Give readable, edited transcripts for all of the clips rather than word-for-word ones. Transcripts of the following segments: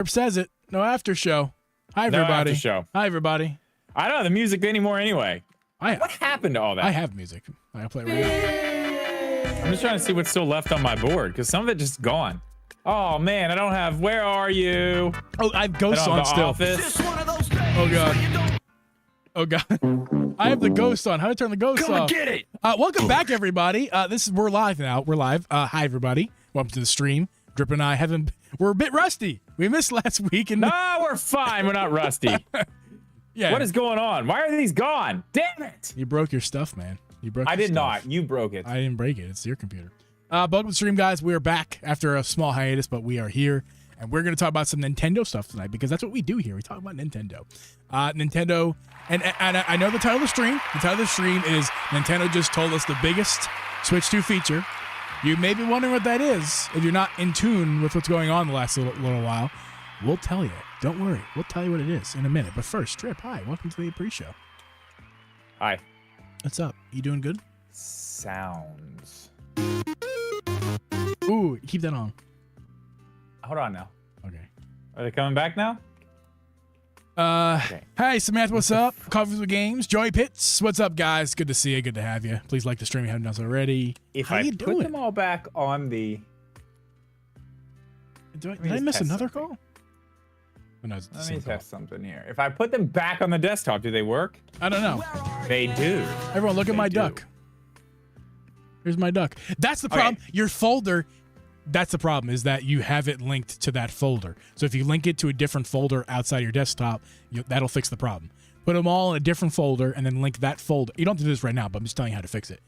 Says it. No after show. Hi, everybody. No after show. Hi, everybody. I don't have the music anymore anyway. What happened to all that? I have music. I'll play it right now. I'm just trying to see what's still left on my board because some of it just gone. Oh man, I don't have. Where are you? Oh, I have Ghost on still. Office. Oh god. Oh god. I have the Ghost on. How do I turn the Ghost Come off? and get it. Welcome back, everybody. We're live now. We're live. Hi, everybody. Welcome to the stream. Drip and I haven't. We're a bit rusty. We missed last week. And no, we're fine. We're not rusty. Yeah. What is going on? Why are these gone? Damn it! You broke your stuff, man. You broke. I your did stuff. not. You broke it. I didn't break it. It's your computer. Welcome to the stream, guys. We are back after a small hiatus, but we are here, and we're going to talk about some Nintendo stuff tonight because that's what we do here. We talk about Nintendo. Nintendo, and I know the title of the stream. The title of the stream is Nintendo just told us the biggest Switch 2 feature. You may be wondering what that is if you're not in tune with what's going on the last little while. We'll tell you. Don't worry. We'll tell you what it is in a minute. But first, Trip, hi. Welcome to the pre-show. Hi. What's up? You doing good? Sounds. Ooh, keep that on. Hold on now. Okay. Are they coming back now? Okay. Hey, Samantha, what's up? Coffee with Games. Joey Pitts, what's up, guys? Good to see you. Good to have you. Please like the stream if you haven't done so already. If I put them all back on the... Did I miss another call? Oh, no, Let me test something here. If I put them back on the desktop, do they work? I don't know. They do. Everyone, look at my duck. Here's my duck. That's the problem. Your folder, that's the problem, is that you have it linked to that folder. So if you link it to a different folder outside your desktop, that'll fix the problem. Put them all in a different folder and then link that folder. You don't have to do this right now, but I'm just telling you how to fix it.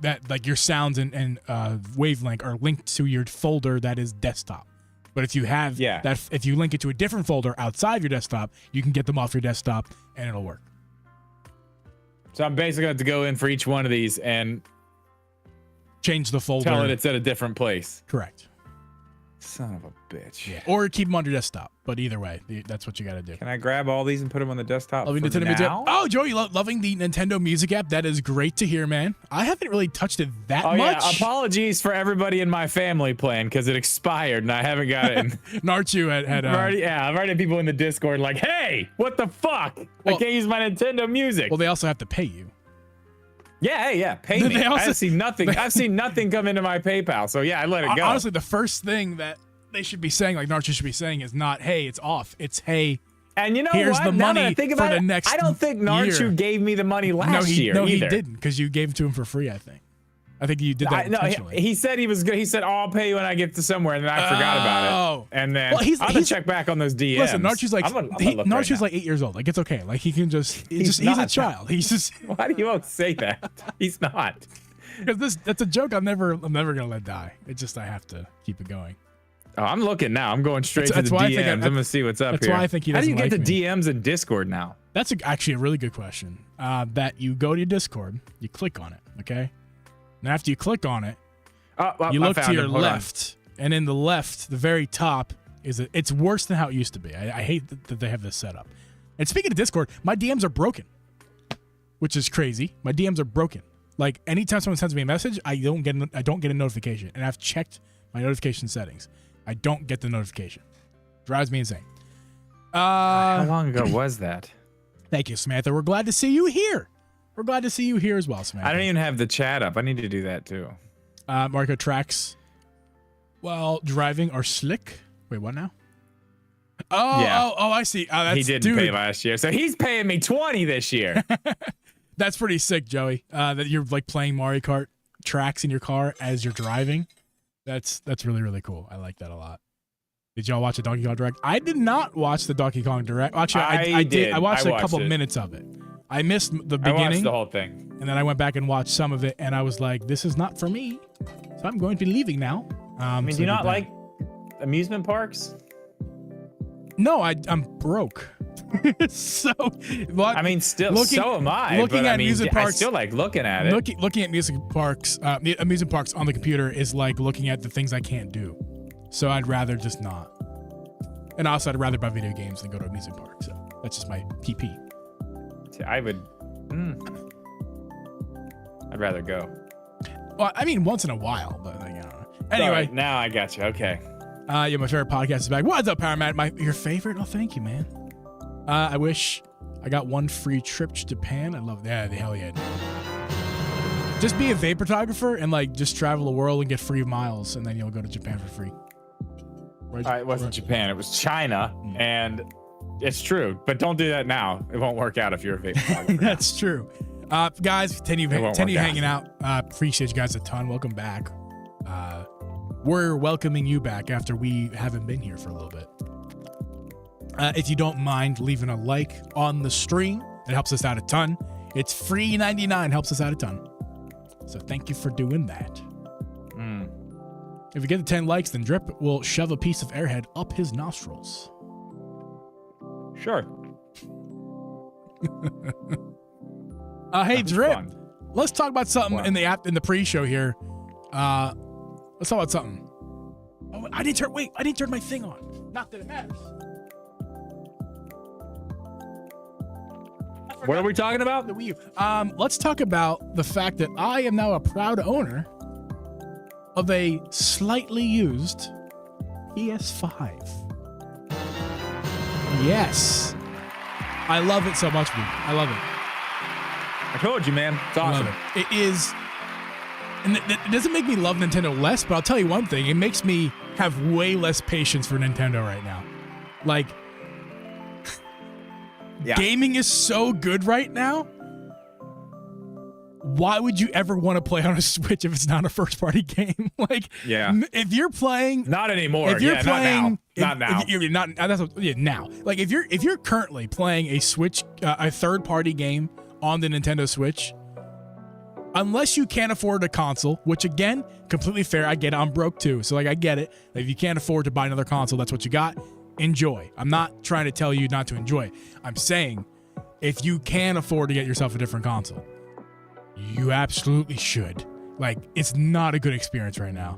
That, like, your sounds and wavelength are linked to your folder that is desktop. But if you have that, if you link it to a different folder outside your desktop, you can get them off your desktop and it'll work. So I'm basically going to go in for each one of these and change the folder. Tell it it's at a different place. Correct. Son of a bitch. Yeah. Or keep them on your desktop. But either way, that's what you got to do. Can I grab all these and put them on the desktop for Nintendo now? Music app. Oh, Joey, loving the Nintendo Music app. That is great to hear, man. I haven't really touched it that much. Yeah. Apologies for everybody in my family playing because it expired and I haven't got it. Narchu had I've already had people in the Discord like, hey, what the fuck? I can't use my Nintendo Music. Well, they also have to pay you. Yeah, pay me. I've seen nothing. I've seen nothing come into my PayPal. So yeah, I let it go. Honestly, the first thing that they should be saying, like Narchu should be saying, is not, hey, it's off. It's, hey, and you know here's what? the Now money that I think for about the next I don't think Narchu gave me the money last year No, either. he didn't, because you gave it to him for free, I think. I think you did that intentionally. He said he was good. He said, oh, I'll pay you when I get to somewhere, and then I forgot about it. And then I'll have to check back on those DMs. Listen, Narchu's like, Narchu's like 8 years old. Like, it's okay. Like, he can just, he's a child. He's just. Why do you always say that? He's not. Because that's a joke I'm never gonna let die. It's just I have to keep it going. Oh, I'm looking now. I'm going straight to the DMs. I'm gonna see what's up here. That's why I think he doesn't. How do you get the DMs in Discord now? That's actually a really good question. That you go to your Discord, you click on it, okay? And after you click on it, you look to your left, and in the left, the very top it's worse than how it used to be. I hate that they have this set up. And speaking of Discord, my DMs are broken, which is crazy. My DMs are broken. Like, anytime someone sends me a message, I don't get a notification. And I've checked my notification settings. I don't get the notification. Drives me insane. How long ago was that? Thank you, Samantha. We're glad to see you here. We're glad to see you here as well, Samantha. I don't even have the chat up. I need to do that too. Marco tracks while driving are slick. Wait, what now? Oh, yeah. Oh, I see. That's, he didn't pay last year, so he's paying me 20 this year. That's pretty sick, Joey. That you're like playing Mario Kart tracks in your car as you're driving. That's really, really cool. I like that a lot. Did y'all watch the Donkey Kong Direct? I did not watch the Donkey Kong Direct. Actually, I did. I watched a couple minutes of it. I missed the beginning. I watched the whole thing. And then I went back and watched some of it, and I was like, this is not for me. So I'm going to be leaving now. I mean, do you not like amusement parks? No, I'm broke. So, I mean, still, so am I. Looking at amusement parks, I still like looking at it. Looking at amusement parks on the computer is like looking at the things I can't do. So I'd rather just not. And also, I'd rather buy video games than go to an amusement park. So that's just my PP. I would. I'd rather go. Well, I mean, once in a while, but like, I don't know. Anyway, now I got you. Okay. Yeah, my favorite podcast is back. What's up, Paramount? Your favorite? Oh, thank you, man. I wish I got one free trip to Japan. I love that. Hell yeah. Just be a vape photographer and like just travel the world and get free miles, and then you'll go to Japan for free. It wasn't Japan. It was China, and it's true. But don't do that now. It won't work out if you're a vape photographer. That's true. Guys, continue hanging out. Appreciate you guys a ton. Welcome back. We're welcoming you back after we haven't been here for a little bit. If you don't mind leaving a like on the stream, it helps us out a ton. It's free 99, helps us out a ton. So thank you for doing that. If we get the 10 likes, then Drip will shove a piece of airhead up his nostrils. Sure. Hey, Drip, let's talk about something in the pre-show here. Let's talk about something. Oh, I didn't turn my thing on. Not that it matters. What are we talking about? The Wii U. Let's talk about the fact that I am now a proud owner of a slightly used PS5. Yes. I love it so much, dude. I love it. I told you, man. It's awesome. It is. And it doesn't make me love Nintendo less, but I'll tell you one thing. It makes me have way less patience for Nintendo right now. Like, gaming is so good right now. Why would you ever want to play on a Switch if it's not a first-party game? Like, if you're playing, not anymore. If you're playing, not now. Now. Like, if you're currently playing a Switch, a third-party game on the Nintendo Switch, unless you can't afford a console, which again, completely fair. I get it. I'm broke too, so like I get it. Like, if you can't afford to buy another console, that's what you got. Enjoy. I'm not trying to tell you not to enjoy. I'm saying if you can afford to get yourself a different console, you absolutely should. Like, it's not a good experience right now.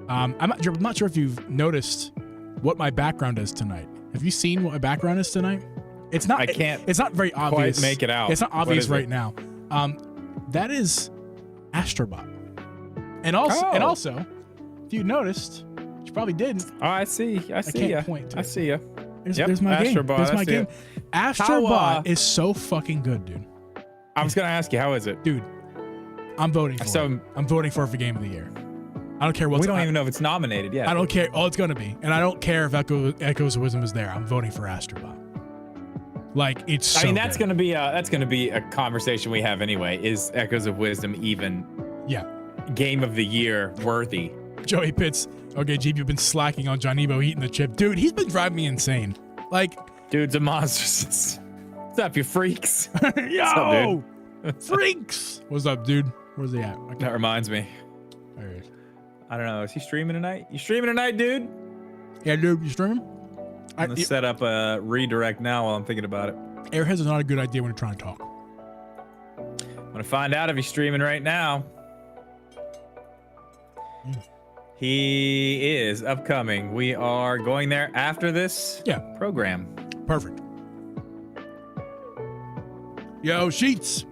I'm not sure if you've noticed what my background is tonight. Have you seen what my background is tonight? It's not. It's not very obvious. Quite make it out. It's not obvious right now. That is Astrobot, and also, if you noticed, you probably didn't. Oh, I see. I can't point to it. I see you. There's my game. There's my game. Astrobot is so fucking good, dude. I was gonna ask you, how is it, dude? I'm voting for it. I'm voting for Game of the Year. I don't care what. We don't even know if it's nominated yet. I don't care. Oh, it's gonna be, and I don't care if Echoes of Wisdom is there. I'm voting for Astrobot. Like, it's so good. That's gonna be a conversation we have anyway. Is Echoes of Wisdom even Game of the Year worthy? Joey Pitts. Okay, Jeep, you've been slacking on Johnny Bo eating the chip. Dude, he's been driving me insane. Like, dude's a monster. What's up, you freaks? Yo, what's up, dude? Freaks. What's up, dude? Where's he at? Okay. That reminds me. There he is. I don't know. Is he streaming tonight? You streaming tonight, dude? Yeah, dude. You streaming? I'm gonna set up a redirect now while I'm thinking about it. Airheads is not a good idea when you're trying to talk. I'm gonna find out if he's streaming right now. He is upcoming. We are going there after this program. Perfect. Yo, Sheets.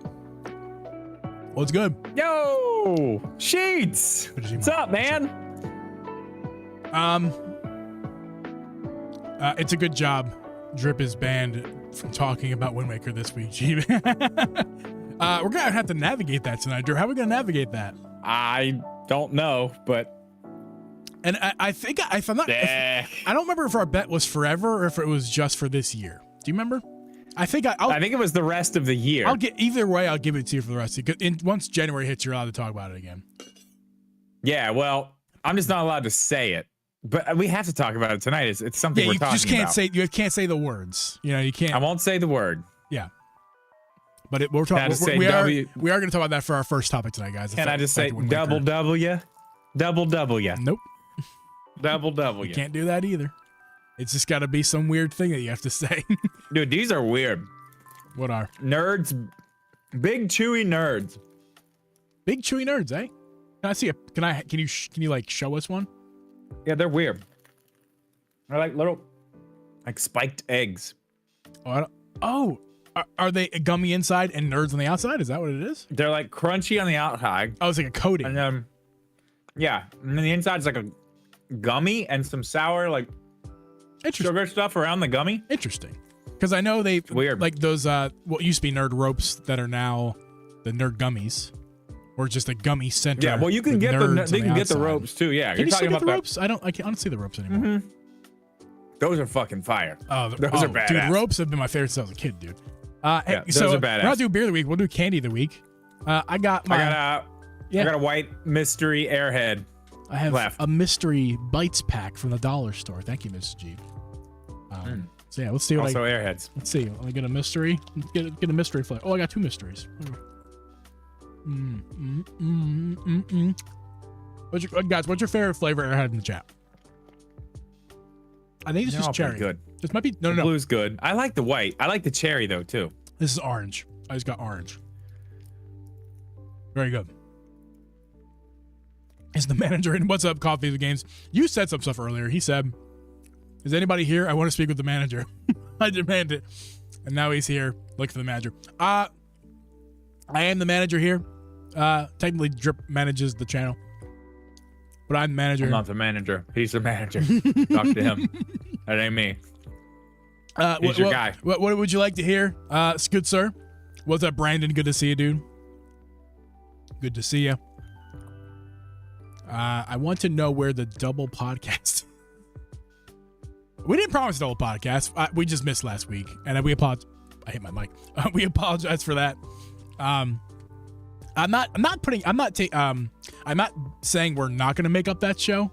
What's good? Yo, Sheets. What's up, man? It's a good job. Drip is banned from talking about Wind Waker this week, G. We're gonna have to navigate that tonight, Drew. How are we gonna navigate that? I don't know, but I think I don't remember if our bet was forever or if it was just for this year. Do you remember? I think it was the rest of the year. I'll give it to you for the rest of the year. Once January hits, you're allowed to talk about it again. Yeah, well, I'm just not allowed to say it. But we have to talk about it tonight. It's something we're talking about. You can't say the words. You know, you can't. I won't say the word. Yeah. But we're talking. We are going to talk about that for our first topic tonight, guys. Can I just say double W? Double W. Nope. Double W. You can't do that either. It's just got to be some weird thing that you have to say. Dude, these are weird. What are? Nerds. Big chewy nerds. Big chewy nerds, eh? Can I see a? Can you like show us one? Yeah, they're weird. They're like little, like spiked eggs. Are they gummy inside and nerds on the outside? Is that what it is? They're like crunchy on the outside. Oh, it's like a coating. And then, and then the inside is like a gummy and some sour like sugar stuff around the gummy. Interesting. Because I know they weird, like those what used to be Nerd Ropes that are now the Nerd Gummies, or just a gummy center. Yeah, well, you can get the ropes too. Yeah, you're talking about the ropes. I can't see the ropes anymore. Mm-hmm. Those are fucking fire. Those are badass. Dude, ropes have been my favorite since I was a kid, dude. Yeah, those so are badass. We're not doing beer of the week. We'll do candy of the week. I got a white mystery Airhead. I have a mystery bites pack from the dollar store. Thank you, Mrs. G. So yeah, let's see what Airheads. Let's see. I get a mystery. Get a mystery flavor. Oh, I got 2 mysteries. What's your favorite flavor Airhead in the chat? I think it's just cherry. Good. This might be no. Blue's good. I like the white. I like the cherry though too. This is orange. I just got orange. Very good. Is the manager in? What's up, Coffee with Games? You said some stuff earlier. He said, "Is anybody here? I want to speak with the manager." I demand it. And now he's here. Look for the manager. I am the manager here. Technically, Drip manages the channel, but I'm the manager. I'm not the manager. He's the manager. Talk to him. That ain't me. He's your guy. What would you like to hear? Good sir. What's up, Brandon? Good to see you, dude. Good to see you. I want to know where the double podcast. We didn't promise double podcast. We just missed last week, and we apologize. I hit my mic. We apologize for that. I'm not saying we're not going to make up that show,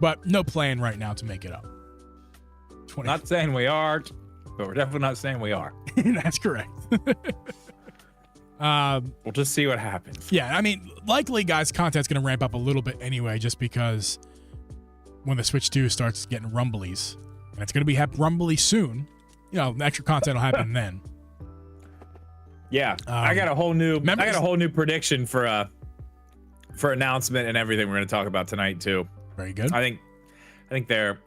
but no plan right now to make it up. Not saying we are, but we're definitely not saying we are. That's correct. We'll just see what happens. Yeah, I mean, likely, guys, content's going to ramp up a little bit anyway, just because when the Switch 2 starts getting rumblies, and it's going to be rumbly soon, the extra content will happen then. Yeah, I got a whole new prediction for announcement and everything we're going to talk about tonight too. Very good. I think they're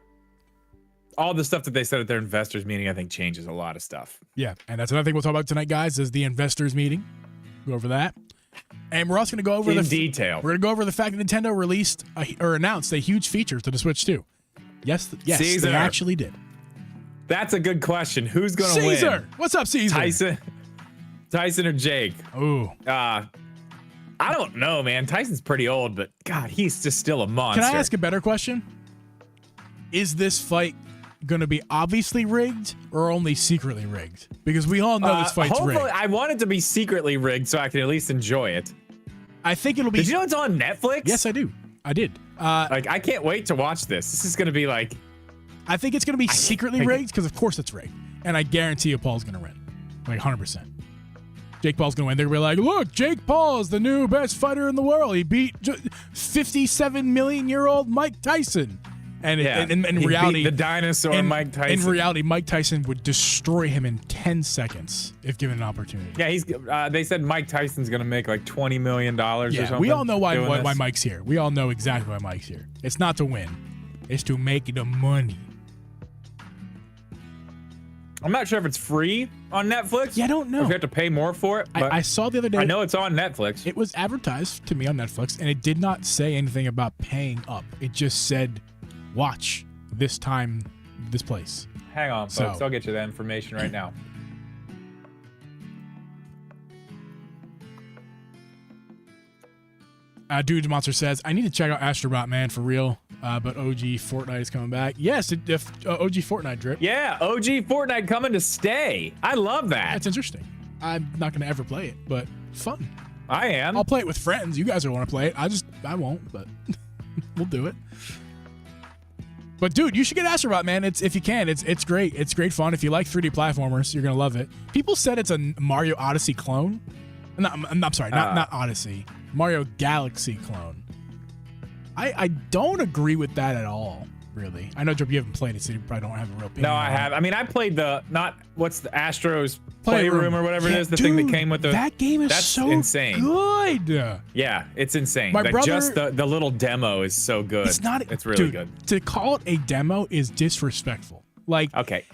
all the stuff that they said at their investors meeting. I think changes a lot of stuff. Yeah, and that's another thing we'll talk about tonight, guys. Is the investors meeting. Go over that, and we're also going to go over in detail. We're going to go over the fact that Nintendo released or announced a huge feature to the Switch 2. Yes, Caesar. They actually did. That's a good question. Who's going to win? Caesar, what's up, Caesar? Tyson or Jake? Ooh. I don't know, man. Tyson's pretty old, but God, he's just still a monster. Can I ask a better question? Is this fight going to be obviously rigged or only secretly rigged? Because we all know this fight's rigged. I want it to be secretly rigged so I can at least enjoy it. I think it'll be. Did you know it's on Netflix? Yes, I do. I did. I can't wait to watch this. This is going to be like. I think it's going to be secretly rigged because, of course, it's rigged. And I guarantee you Paul's going to win. Like 100%. Jake Paul's going to win. They're going to be like, look, Jake Paul is the new best fighter in the world. He beat 57 million-year-old Mike Tyson. And in reality, beat the dinosaur Mike Tyson. In reality, Mike Tyson would destroy him in 10 seconds if given an opportunity. Yeah, they said Mike Tyson's going to make like $20 million or something. We all know why Mike's here. We all know exactly why Mike's here. It's not to win. It's to make the money. I'm not sure if it's free on Netflix. Yeah, I don't know. If you have to pay more for it. I saw the other day. I know it's on Netflix. It was advertised to me on Netflix, and it did not say anything about paying up. It just said, watch this time, this place. Hang on, folks. I'll get you that information right now. Dude Monster says, I need to check out Astrobot, man, for real. But OG Fortnite is coming back. Yes, OG Fortnite, Drip. Yeah, OG Fortnite coming to stay. I love that. That's interesting. I'm not going to ever play it, but fun. I am. I'll play it with friends. You guys will want to play it. I won't, but we'll do it. But dude, you should get Astrobot, man. If you can, it's great. It's great fun. If you like 3D platformers, you're going to love it. People said it's a Mario Odyssey clone. I'm sorry, not Odyssey. Mario Galaxy clone. I don't agree with that at all, really. I know, Joe, you haven't played it, so you probably don't have a real opinion. No, I have. I mean, I played what's the Astro's Playroom or whatever it is, the thing that came with the. That game is so insane. Good. Yeah, it's insane. My brother, just the little demo is so good. It's really good. To call it a demo is disrespectful. Like, okay,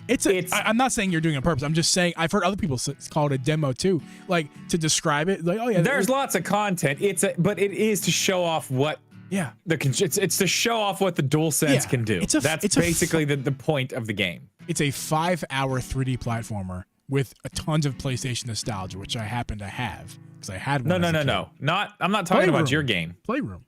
I'm not saying you're doing it on purpose. I'm just saying I've heard other people call it a demo too. Like, to describe it, like, oh yeah, there's lots of content. But it is to show off what Yeah. It's to show off what the DualSense can do. That's basically the point of the game. It's a 5-hour 3D platformer with a tons of PlayStation nostalgia, which I happen to have because I had one. No. I'm not talking about your game. Playroom.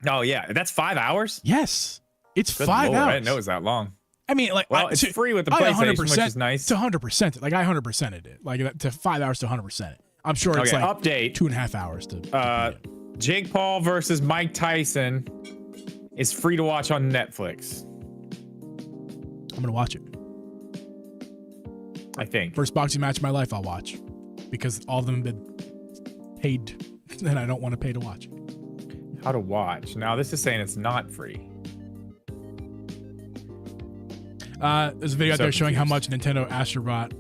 Oh yeah, that's 5 hours. Yes, it's Good 5 Lord, hours. I didn't know it was that long. I mean, like, well, it's free with the PlayStation, which is nice. To 100%, like I 100%ed it, like to 5 hours to 100%. It. I'm sure it's like update 2.5 hours to Jake Paul versus Mike Tyson is free to watch on Netflix. I'm gonna watch it. I think first boxing match of my life I'll watch because all of them have been paid, and I don't want to pay to watch. How to watch? Now this is saying it's not free. There's a video out there showing how much Nintendo Astrobot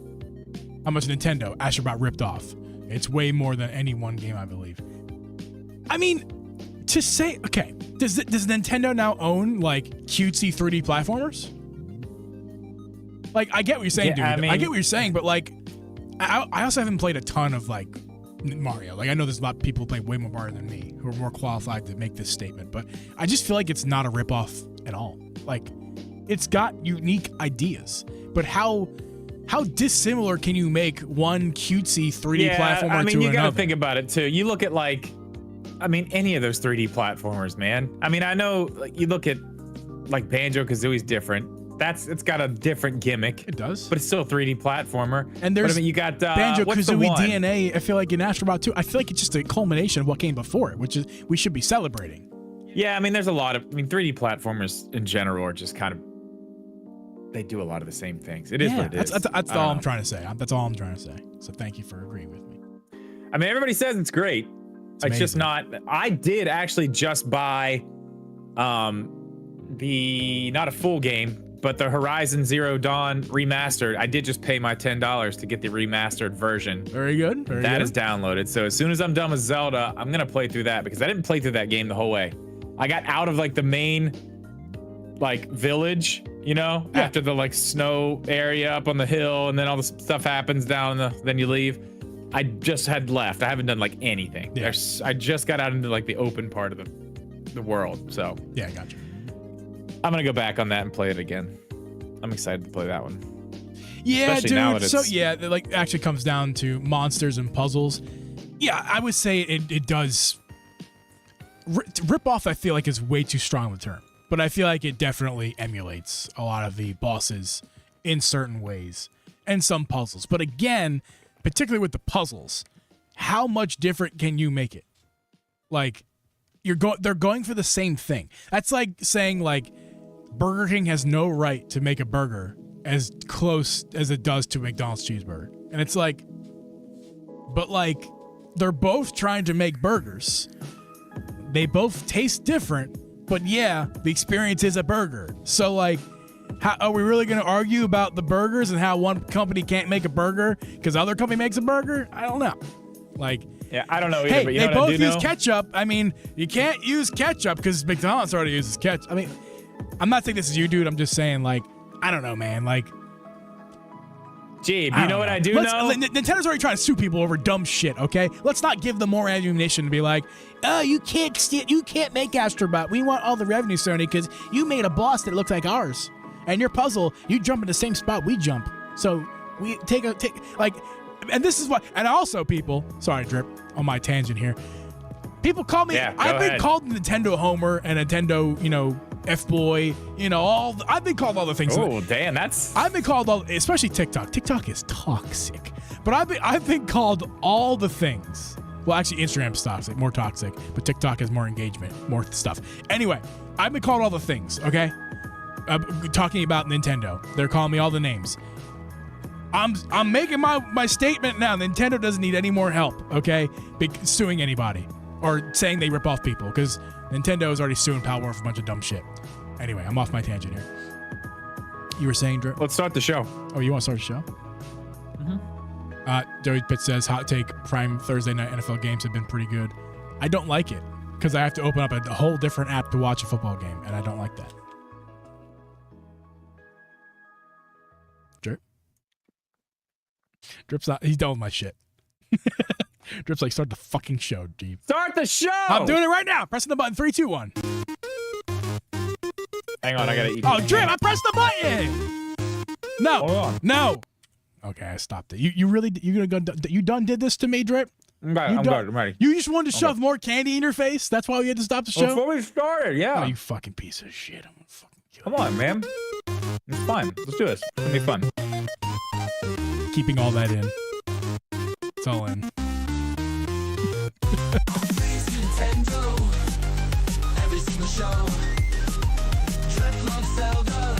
ripped off. It's way more than any one game, I believe. I mean, to say, okay, does Nintendo now own like cutesy 3D platformers? Like, I get what you're saying, dude. I get what you're saying, but like, I also haven't played a ton of like Mario. Like, I know there's a lot of people who play way more Mario than me who are more qualified to make this statement, but I just feel like it's not a ripoff at all. Like, it's got unique ideas, but how dissimilar can you make one cutesy 3D platformer to another? I mean, you got to think about it too. You look at any of those 3D platformers, man. I mean, I know you look at like Banjo-Kazooie's different. It's got a different gimmick. It does, but it's still a 3D platformer. And there's you got Banjo-Kazooie DNA. I feel like in Astrobot 2, I feel like it's just a culmination of what came before it, which is we should be celebrating. Yeah, I mean, there's a lot of 3D platformers in general are just kind of. They do a lot of the same things. It is what it is. That's all I'm trying to say. That's all I'm trying to say. So thank you for agreeing with me. I mean, everybody says it's great. It's just not. I did actually just buy not a full game, but the Horizon Zero Dawn remastered. I did just pay my $10 to get the remastered version. Very good. That is downloaded. So as soon as I'm done with Zelda, I'm gonna play through that because I didn't play through that game the whole way. I got out of like the main village, after the like snow area up on the hill, and then all the stuff happens down then you leave. I just had left. I haven't done like anything. Yeah. I just got out into like the open part of the world. So yeah, I got you. I'm gonna go back on that and play it again. I'm excited to play that one. Yeah, especially dude. So yeah, it like actually comes down to monsters and puzzles. Yeah, I would say it does. Rip off, I feel like is way too strong of a term. But I feel like it definitely emulates a lot of the bosses in certain ways and some puzzles. But again, particularly with the puzzles, how much different can you make it? Like, they're going for the same thing. That's like saying like Burger King has no right to make a burger as close as it does to McDonald's cheeseburger. And it's like, but like, they're both trying to make burgers. They both taste different. But yeah, the experience is a burger. So like, how are we really going to argue about the burgers and how one company can't make a burger because other company makes a burger? I don't know. Like, yeah, I don't know either. Hey, but you they know what both use ketchup. I mean, you can't use ketchup because McDonald's already uses ketchup. I mean, I'm not saying this is you, dude. I'm just saying, like, I don't know, man. Like, gee, you know what I do know? Nintendo's already trying to sue people over dumb shit, okay? Let's not give them more ammunition to be like, oh, you can't make Astrobot. We want all the revenue, Sony, because you made a boss that looks like ours. And your puzzle, you jump in the same spot we jump. So we take and this is what, and also people, sorry, Drip, on my tangent here. People call me, I've been called Nintendo Homer and Nintendo, F-boy, I've been called all the things. Oh, damn, I've been called especially TikTok. TikTok is toxic. But I've been called all the things. Well, actually, Instagram's toxic, more toxic, but TikTok has more engagement, more stuff. Anyway, I've been called all the things, okay? Talking about Nintendo. They're calling me all the names. I'm making my statement now. Nintendo doesn't need any more help, okay? Suing anybody or saying they rip off people because Nintendo is already suing Palworld for a bunch of dumb shit. Anyway, I'm off my tangent here. You were saying, Drip? Let's start the show. Oh, you want to start the show? Mm-hmm. Joey Pitt says, hot take, Prime Thursday night NFL games have been pretty good. I don't like it because I have to open up a whole different app to watch a football game, and I don't like that. Drip? Drip's not, he's done with my shit. Drip's like, start the fucking show, Jeep. Start the show! I'm doing it right now. Pressing the button. 3, 2, 1. Hang on, I gotta eat. Oh, Drip, I pressed the button. No. Hold on. No. Okay, I stopped it. You really you done did this to me, Drip? I'm ready. You just wanted to shove more candy in your face? That's why we had to stop the show? Before we started, yeah. Oh, you fucking piece of shit. I'm gonna fucking kill you. Come on, man. It's fun. Let's do this. It's gonna be fun. Keeping all that in. It's all in. Every single show. Zelda,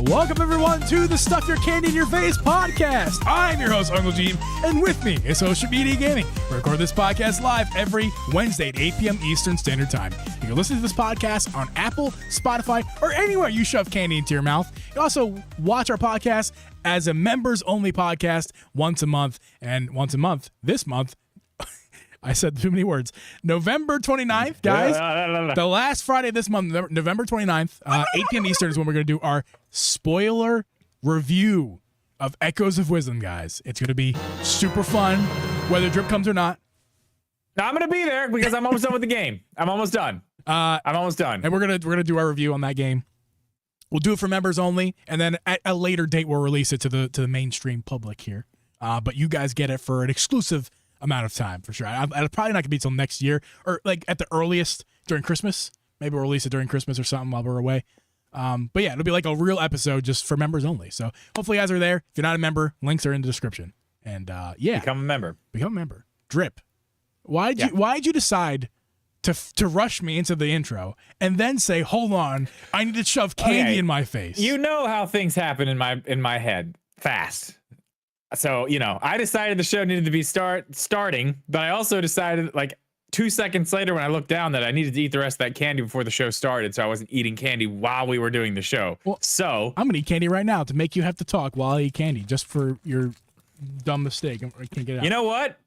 welcome everyone to the Stuff Your Candy in Your Face podcast. I'm your host, Uncle Gene, and with me is Social Media Gaming. We record this podcast live every Wednesday at 8 p.m. Eastern Standard Time. You can listen to this podcast on Apple, Spotify, or anywhere you shove candy into your mouth. You can also watch our podcast as a members-only podcast once a month. And once a month, this month, I said too many words. November 29th, guys. The last Friday of this month, November 29th, 8 p.m. Eastern is when we're going to do our spoiler review of Echoes of Wisdom, guys. It's going to be super fun, whether Drip comes or not. Now, I'm going to be there because I'm almost done with the game. I'm almost done. I'm almost done. And we're gonna do our review on that game. We'll do it for members only, and then at a later date, we'll release it to the mainstream public here. But you guys get it for an exclusive amount of time for sure. I'm probably not gonna be till next year, or like at the earliest during Christmas. Maybe we'll release it during Christmas or something while we're away. But yeah, it'll be like a real episode just for members only. So hopefully you guys are there. If you're not a member, links are in the description. And yeah, become a member. Drip. Why'd you decide to rush me into the intro and then say, "Hold on, I need to shove candy in my face"? You know how things happen in my head fast. So, I decided the show needed to be starting, but I also decided like 2 seconds later when I looked down that I needed to eat the rest of that candy before the show started, so I wasn't eating candy while we were doing the show. Well, so I'm gonna eat candy right now to make you have to talk while I eat candy, just for your dumb mistake. I can't get it out. You know what?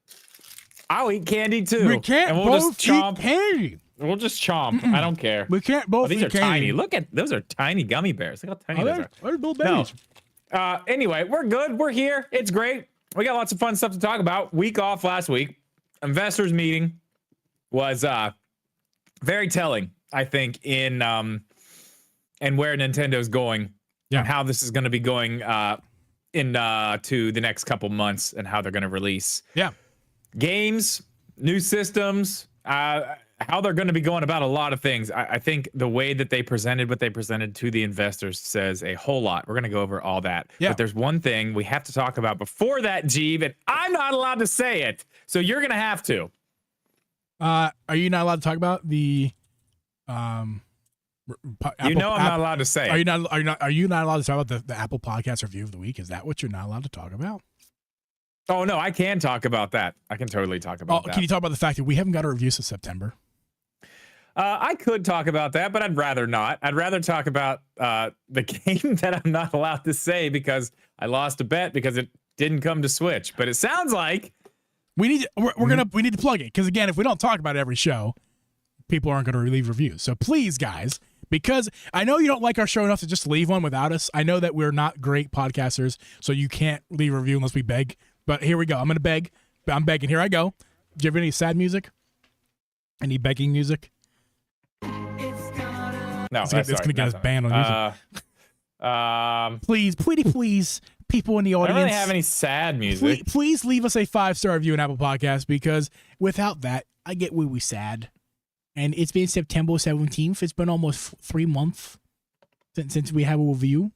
I'll eat candy too. We can't and both eat candy. We'll just chomp. I don't care. We can't both these eat are candy. tiny. Look at those are tiny gummy bears. Look how tiny those are. They're little babies. No. Anyway, we're good. We're here. It's great. We got lots of fun stuff to talk about. Week off last week. Investors meeting was very telling, I think, in and where Nintendo's going, and how this is going to be going to the next couple months, and how they're going to release games, new systems, how they're going to be going about a lot of things. I think the way that they presented what they presented to the investors says a whole lot. We're going to go over all that. Yeah. But there's one thing we have to talk about before that, Jeeve, and I'm not allowed to say it. So you're going to have to. Are you not allowed to talk about the I'm not allowed to say it. Are you not allowed to talk about the Apple Podcast review of the week? Is that what you're not allowed to talk about? Oh, no, I can talk about that. I can totally talk about that. Can you talk about the fact that we haven't got a review since September? I could talk about that, but I'd rather not. I'd rather talk about the game that I'm not allowed to say because I lost a bet because it didn't come to Switch. But it sounds like we need to plug it, because again, if we don't talk about it every show, people aren't going to leave reviews. So please, guys, because I know you don't like our show enough to just leave one without us. I know that we're not great podcasters, so you can't leave a review unless we beg. But here we go. I'm going to beg. I'm begging. Here I go. Do you have any sad music? Any begging music? No, it's going to get us banned on music. Please, please, people in the audience. I don't really have any sad music. Please leave us a 5-star review on Apple Podcasts, because without that, I get really sad. And it's been September 17th. It's been almost 3 months since we have a review.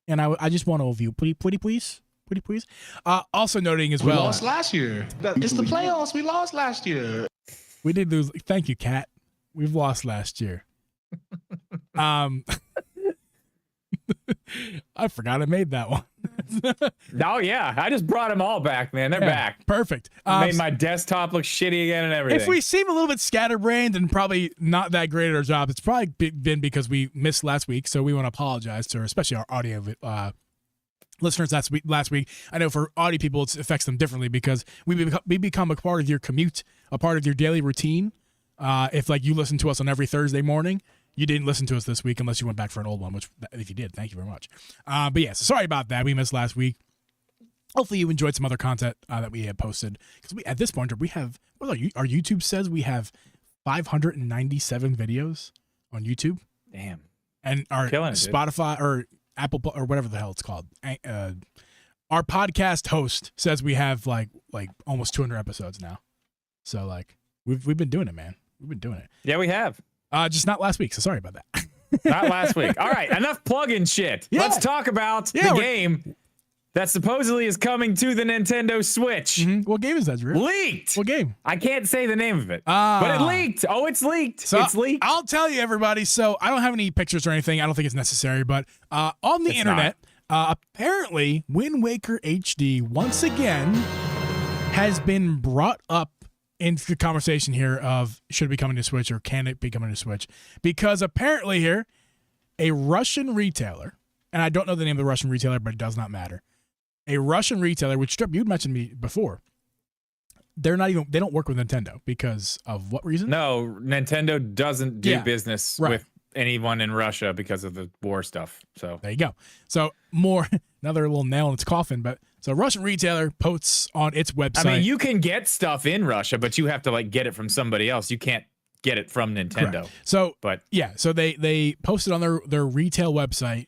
And I just want a review. Pretty please. Also noting as well. We lost last year. It's the playoffs. We lost last year. We did lose. Thank you, Kat. We've lost last year. I forgot I made that one. Oh yeah, I just brought them all back, man. They're back. Perfect. Made my desktop look shitty again and everything. If we seem a little bit scatterbrained and probably not that great at our jobs, it's probably been because we missed last week. So we want to apologize to especially our audio listeners last week. I know for audio people, it affects them differently because we become a part of your commute, a part of your daily routine. If like you listen to us on every Thursday morning, you didn't listen to us this week unless you went back for an old one, which if you did, thank you very much. But yeah, so sorry about that. We missed last week. Hopefully you enjoyed some other content that we had posted, because at this point we have, our YouTube says we have 597 videos on YouTube. Damn. And our Killing it, dude. Spotify or Apple or whatever the hell it's called. Our podcast host says we have like almost 200 episodes now. So like we've been doing it, man. We've been doing it. Yeah, we have. Just not last week. So sorry about that. Not last week. All right, enough plug-in shit. Yeah. Let's talk about the game that supposedly is coming to the Nintendo Switch. Mm-hmm. What game is that, Drew? Leaked. What game? I can't say the name of it, but it leaked. Oh, it's leaked. So it's leaked. I'll tell you, everybody. So I don't have any pictures or anything. I don't think it's necessary. But on the internet, apparently, Wind Waker HD once again has been brought up into the conversation here of should it be coming to Switch or can it be coming to Switch? Because apparently here, a Russian retailer, and I don't know the name of the Russian retailer, but it does not matter. A Russian retailer, which you'd mentioned me before, they don't work with Nintendo because of what reason? No, Nintendo doesn't do business with anyone in Russia because of the war stuff. So there you go. So another little nail in its coffin. But so a Russian retailer posts on its website. I mean, you can get stuff in Russia, but you have to like get it from somebody else. You can't get it from Nintendo. Correct. So, but yeah, so they posted on their retail website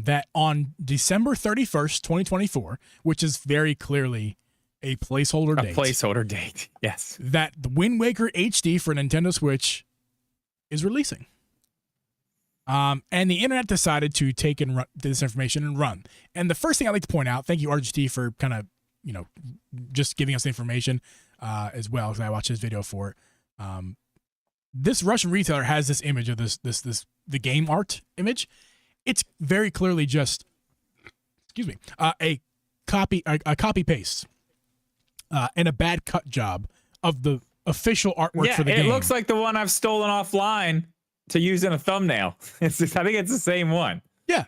that on December 31st, 2024, which is very clearly a placeholder date. A placeholder date, yes. That the Wind Waker HD for Nintendo Switch is releasing. And the internet decided to take this information and run. And the first thing I'd like to point out, thank you, RGT, for kind of, just giving us the information as well, because I watched this video for it. This Russian retailer has this image of the game art image. It's very clearly just, a copy paste and a bad cut job of the official artwork for the game. It looks like the one I've stolen offline to use in a thumbnail. I think it's the same one. Yeah,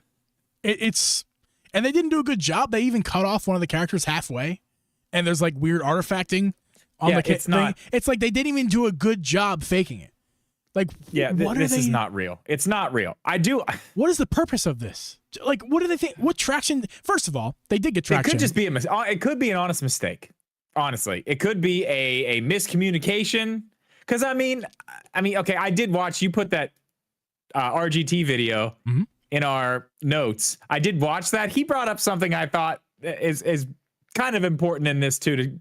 and they didn't do a good job. They even cut off one of the characters halfway, and there's like weird artifacting on the it's thing. not. It's like they didn't even do a good job faking it. Like, this is not real. It's not real. What is the purpose of this? Like, what do they think? What traction? First of all, they did get traction. It could just be it could be an honest mistake. Honestly, it could be a miscommunication. Because I mean, okay, I did watch. You put that RGT video in our notes. I did watch that. He brought up something I thought is kind of important in this too.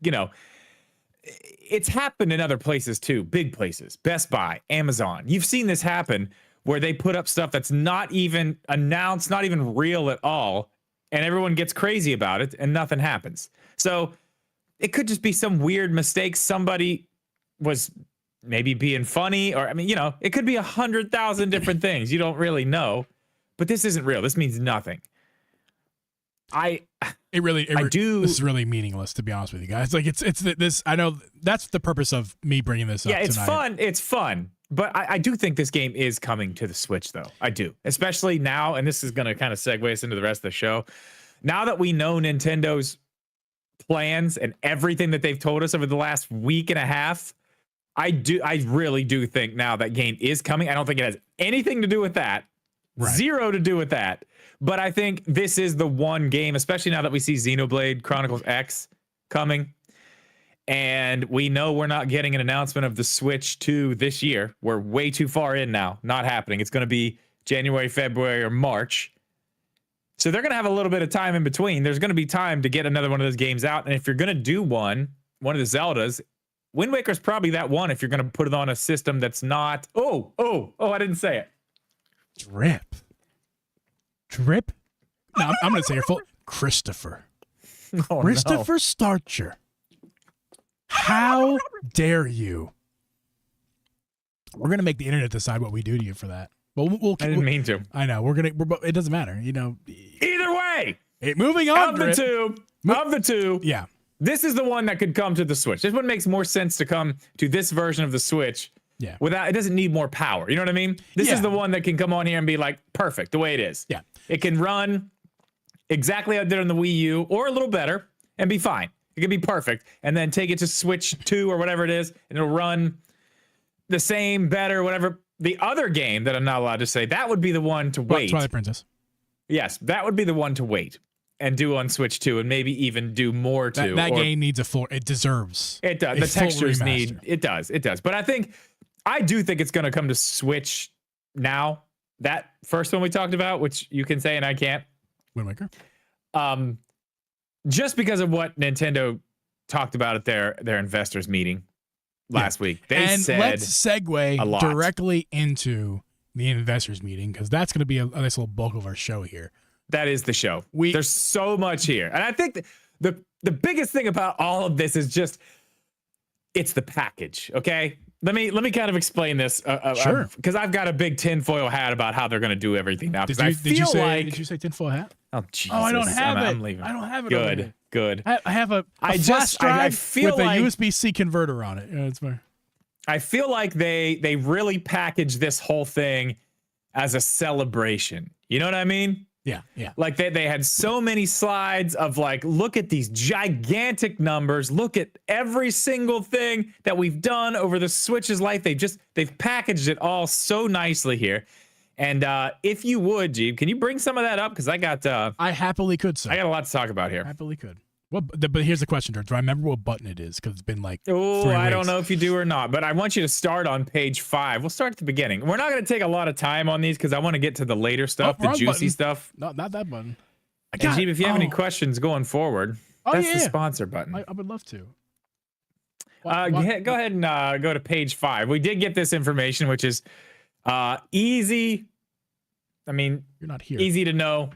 It's happened in other places too, big places, Best Buy, Amazon. You've seen this happen where they put up stuff that's not even announced, not even real at all, and everyone gets crazy about it and nothing happens. So it could just be some weird mistake. Somebody was maybe being funny, or it could be 100,000 different things. You don't really know, but this isn't real. This means nothing. This is really meaningless, to be honest with you guys. Like it's this. I know that's the purpose of me bringing this up. Yeah, it's tonight. fun. It's fun. But I do think this game is coming to the Switch, though. I do, especially now, and this is going to kind of segue us into the rest of the show. Now that we know Nintendo's plans and everything that they've told us over the last week and a half, I really do think now that game is coming. I don't think it has anything to do with that. Right. Zero to do with that. But I think this is the one game, especially now that we see Xenoblade Chronicles X coming. And we know we're not getting an announcement of the Switch 2 this year. We're way too far in now. Not happening. It's going to be January, February, or March. So they're going to have a little bit of time in between. There's going to be time to get another one of those games out. And if you're going to do one of the Zeldas, Wind Waker's probably that one if you're going to put it on a system that's not... Oh, I didn't say it. Drip? No, I'm going to say your full... Christopher Starcher. How dare you? We're going to make the internet decide what we do to you for that. But I didn't mean to. I know. It doesn't matter. Either way. Moving on. Of the two. Yeah. This is the one that could come to the Switch. This one makes more sense to come to this version of the Switch. Yeah. It doesn't need more power. You know what I mean? This is the one that can come on here and be like perfect the way it is. Yeah. It can run exactly how it did on the Wii U or a little better and be fine. It can be perfect. And then take it to Switch 2 or whatever it is, and it'll run the same, better, whatever. The other game that I'm not allowed to say, that would be the one to wait. Twilight Princess. Yes, that would be the one to wait and do on Switch 2 and maybe even do more to. That game needs it deserves. It does. The textures need, it does. But I think I do think it's going to come to Switch now. That first one we talked about, which you can say and I can't. Wind Waker. Just because of what Nintendo talked about at their investors meeting last week. They said let's segue directly into the investors meeting, because that's going to be a nice little bulk of our show here. That is the show. There's so much here. And I think the biggest thing about all of this is just, it's the package, okay? Let me kind of explain this. Sure. Because I've got a big tinfoil hat about how they're going to do everything now. Did you say tinfoil hat? Oh, Jesus. Oh, I don't have it. I'm leaving. I don't have it. Good. I have a flash drive with a USB-C converter on it. It's fine. I feel like they really packaged this whole thing as a celebration. You know what I mean? Yeah. Like they had so many slides of like, look at these gigantic numbers. Look at every single thing that we've done over the Switch's life. They've packaged it all so nicely here. And if you would, Jeeb, can you bring some of that up? Because I happily could, sir. I got a lot to talk about here. Happily could. But here's the question, George. Do I remember what button it is? Because it's been like 3 weeks. I don't know if you do or not, but I want you to start on page 5. We'll start at the beginning. We're not going to take a lot of time on these because I want to get to the later stuff, the juicy button. stuff. Not that button. And Jeeb, if you have any questions going forward, that's the sponsor button. I would love to. Go ahead and go to page 5. We did get this information, which is easy. I mean, you're not here. Easy to know.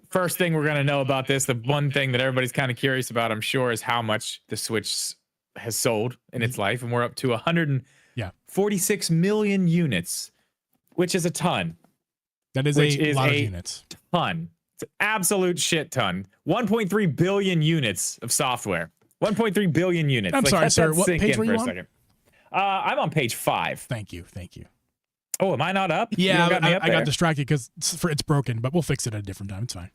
First thing we're going to know about this, the one thing that everybody's kind of curious about, I'm sure, is how much the Switch has sold in its life. And we're up to 146 million units, which is a ton. That is a lot of units. Ton. It's an absolute shit ton. 1.3 billion units of software. 1.3 billion units. I'm sorry, sir. What page were you on? Second. I'm on page 5. Thank you. Oh, am I not up? Yeah, I got distracted because it's broken, but we'll fix it at a different time. It's fine.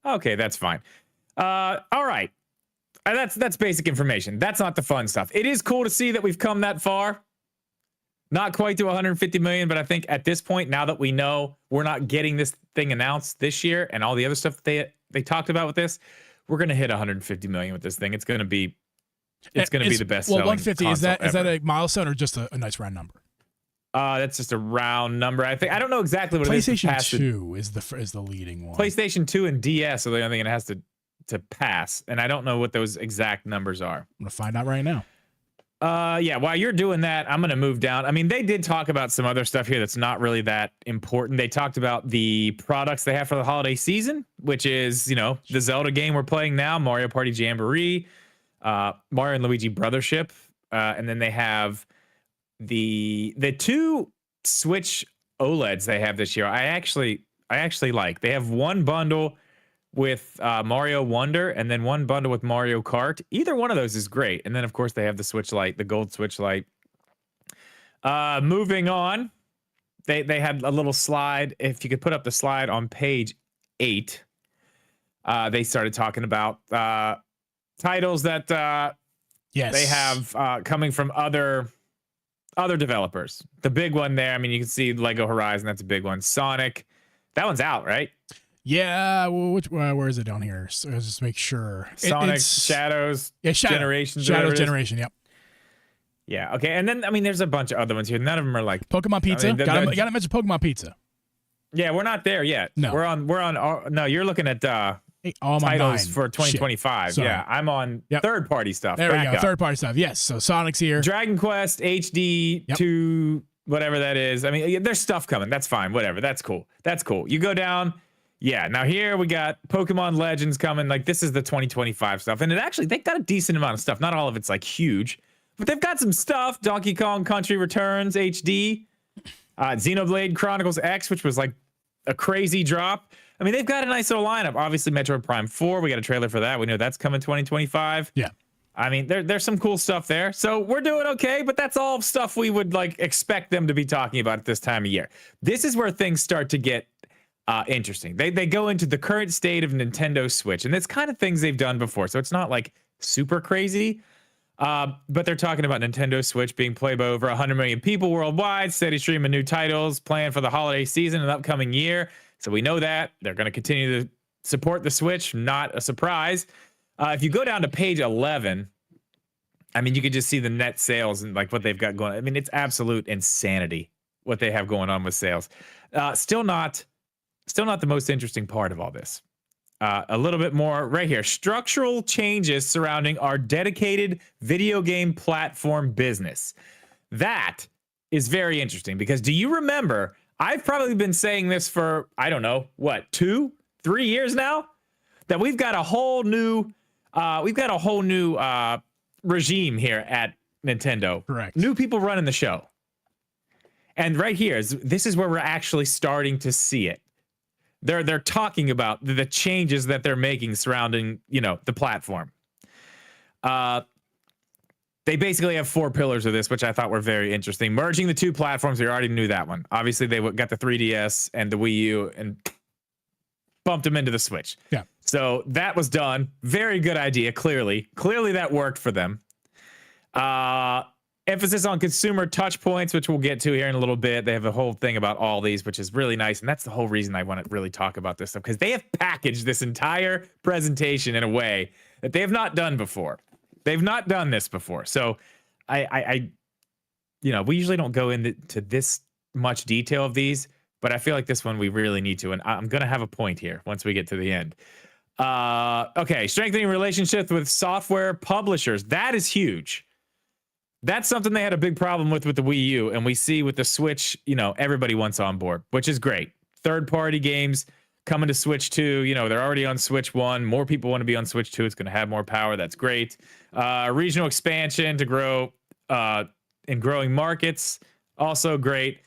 Okay, that's fine. All right. That's basic information. That's not the fun stuff. It is cool to see that we've come that far. Not quite to 150 million, but I think at this point, now that we know we're not getting this thing announced this year and all the other stuff they talked about with this, we're going to hit 150 million with this thing. It's going to be the best selling 150 is that ever. a milestone or just a nice round number? That's just a round number. I don't know exactly what it is. PlayStation 2 is the leading one. PlayStation 2 and DS are the only thing it has to pass, and I don't know what those exact numbers are. I'm gonna find out right now. Yeah, while you're doing that, I'm gonna move down. I mean, they did talk about some other stuff here that's not really that important. They talked about the products they have for the holiday season, which is, the Zelda game we're playing now, Mario Party Jamboree, Mario and Luigi Brothership, and then they have the 2 Switch OLEDs they have this year. I actually like. They have one bundle with Mario Wonder and then one bundle with Mario Kart. Either one of those is great. And then of course they have the Switch Lite, the gold Switch Lite. Moving on, they had a little slide. If you could put up the slide on page 8, they started talking about titles that they have coming from other developers. The big one there, I mean, you can see Lego Horizon. That's a big one. Sonic, that one's out, right? Yeah. Where is it down here? So let's just make sure. Sonic Shadows Generation. Shadows Generation. Yep. Yeah. Okay. And then I mean, there's a bunch of other ones here. None of them are like Pokemon Pizza. Gotta mention Pokemon Pizza. Yeah, we're not there yet. No, we're on. No, you're looking at titles for 2025. Yeah, I'm on third party stuff. There we go. Third party stuff. Yes. So Sonic's here. Dragon Quest HD 2, whatever that is. I mean, there's stuff coming. That's fine. Whatever. That's cool. You go down. Yeah. Now here we got Pokemon Legends coming. Like this is the 2025 stuff, and they got a decent amount of stuff. Not all of it's like huge, but they've got some stuff. Donkey Kong Country Returns HD, Xenoblade Chronicles X, which was like a crazy drop. I mean, they've got a nice little lineup. Obviously, Metroid Prime 4. We got a trailer for that. We know that's coming 2025. Yeah. I mean, there's some cool stuff there. So we're doing okay, but that's all stuff we would like expect them to be talking about at this time of year. This is where things start to get interesting. They go into the current state of Nintendo Switch, and it's kind of things they've done before. So it's not like super crazy, but they're talking about Nintendo Switch being played by over 100 million people worldwide, steady stream of new titles planned for the holiday season and upcoming year. So we know that they're going to continue to support the Switch. Not a surprise. If you go down to page 11, I mean, you could just see the net sales and like what they've got going. I mean, it's absolute insanity what they have going on with sales. Still not the most interesting part of all this. A little bit more right here. Structural changes surrounding our dedicated video game platform business. That is very interesting because do you remember? I've probably been saying this for, I don't know, what, 2-3 years now, that we've got a whole new regime here at Nintendo. Correct. New people running the show. And right here, this is where we're actually starting to see it. They're talking about the changes that they're making surrounding, the platform. They basically have 4 pillars of this, which I thought were very interesting. Merging the 2 platforms, we already knew that one. Obviously, they got the 3DS and the Wii U and bumped them into the Switch. Yeah. So that was done. Very good idea, clearly. Clearly that worked for them. Emphasis on consumer touch points, which we'll get to here in a little bit. They have a whole thing about all these, which is really nice. And that's the whole reason I want to really talk about this stuff, because they have packaged this entire presentation in a way that they have not done before. They've not done this before. So I we usually don't go into this much detail of these, but I feel like this one we really need to. And I'm going to have a point here once we get to the end. Okay. Strengthening relationships with software publishers. That is huge. That's something they had a big problem with the Wii U, and we see with the Switch, everybody wants on board, which is great. Third-party games coming to Switch 2, they're already on Switch 1. More people want to be on Switch 2. It's going to have more power. That's great. Regional expansion to grow in growing markets, also great.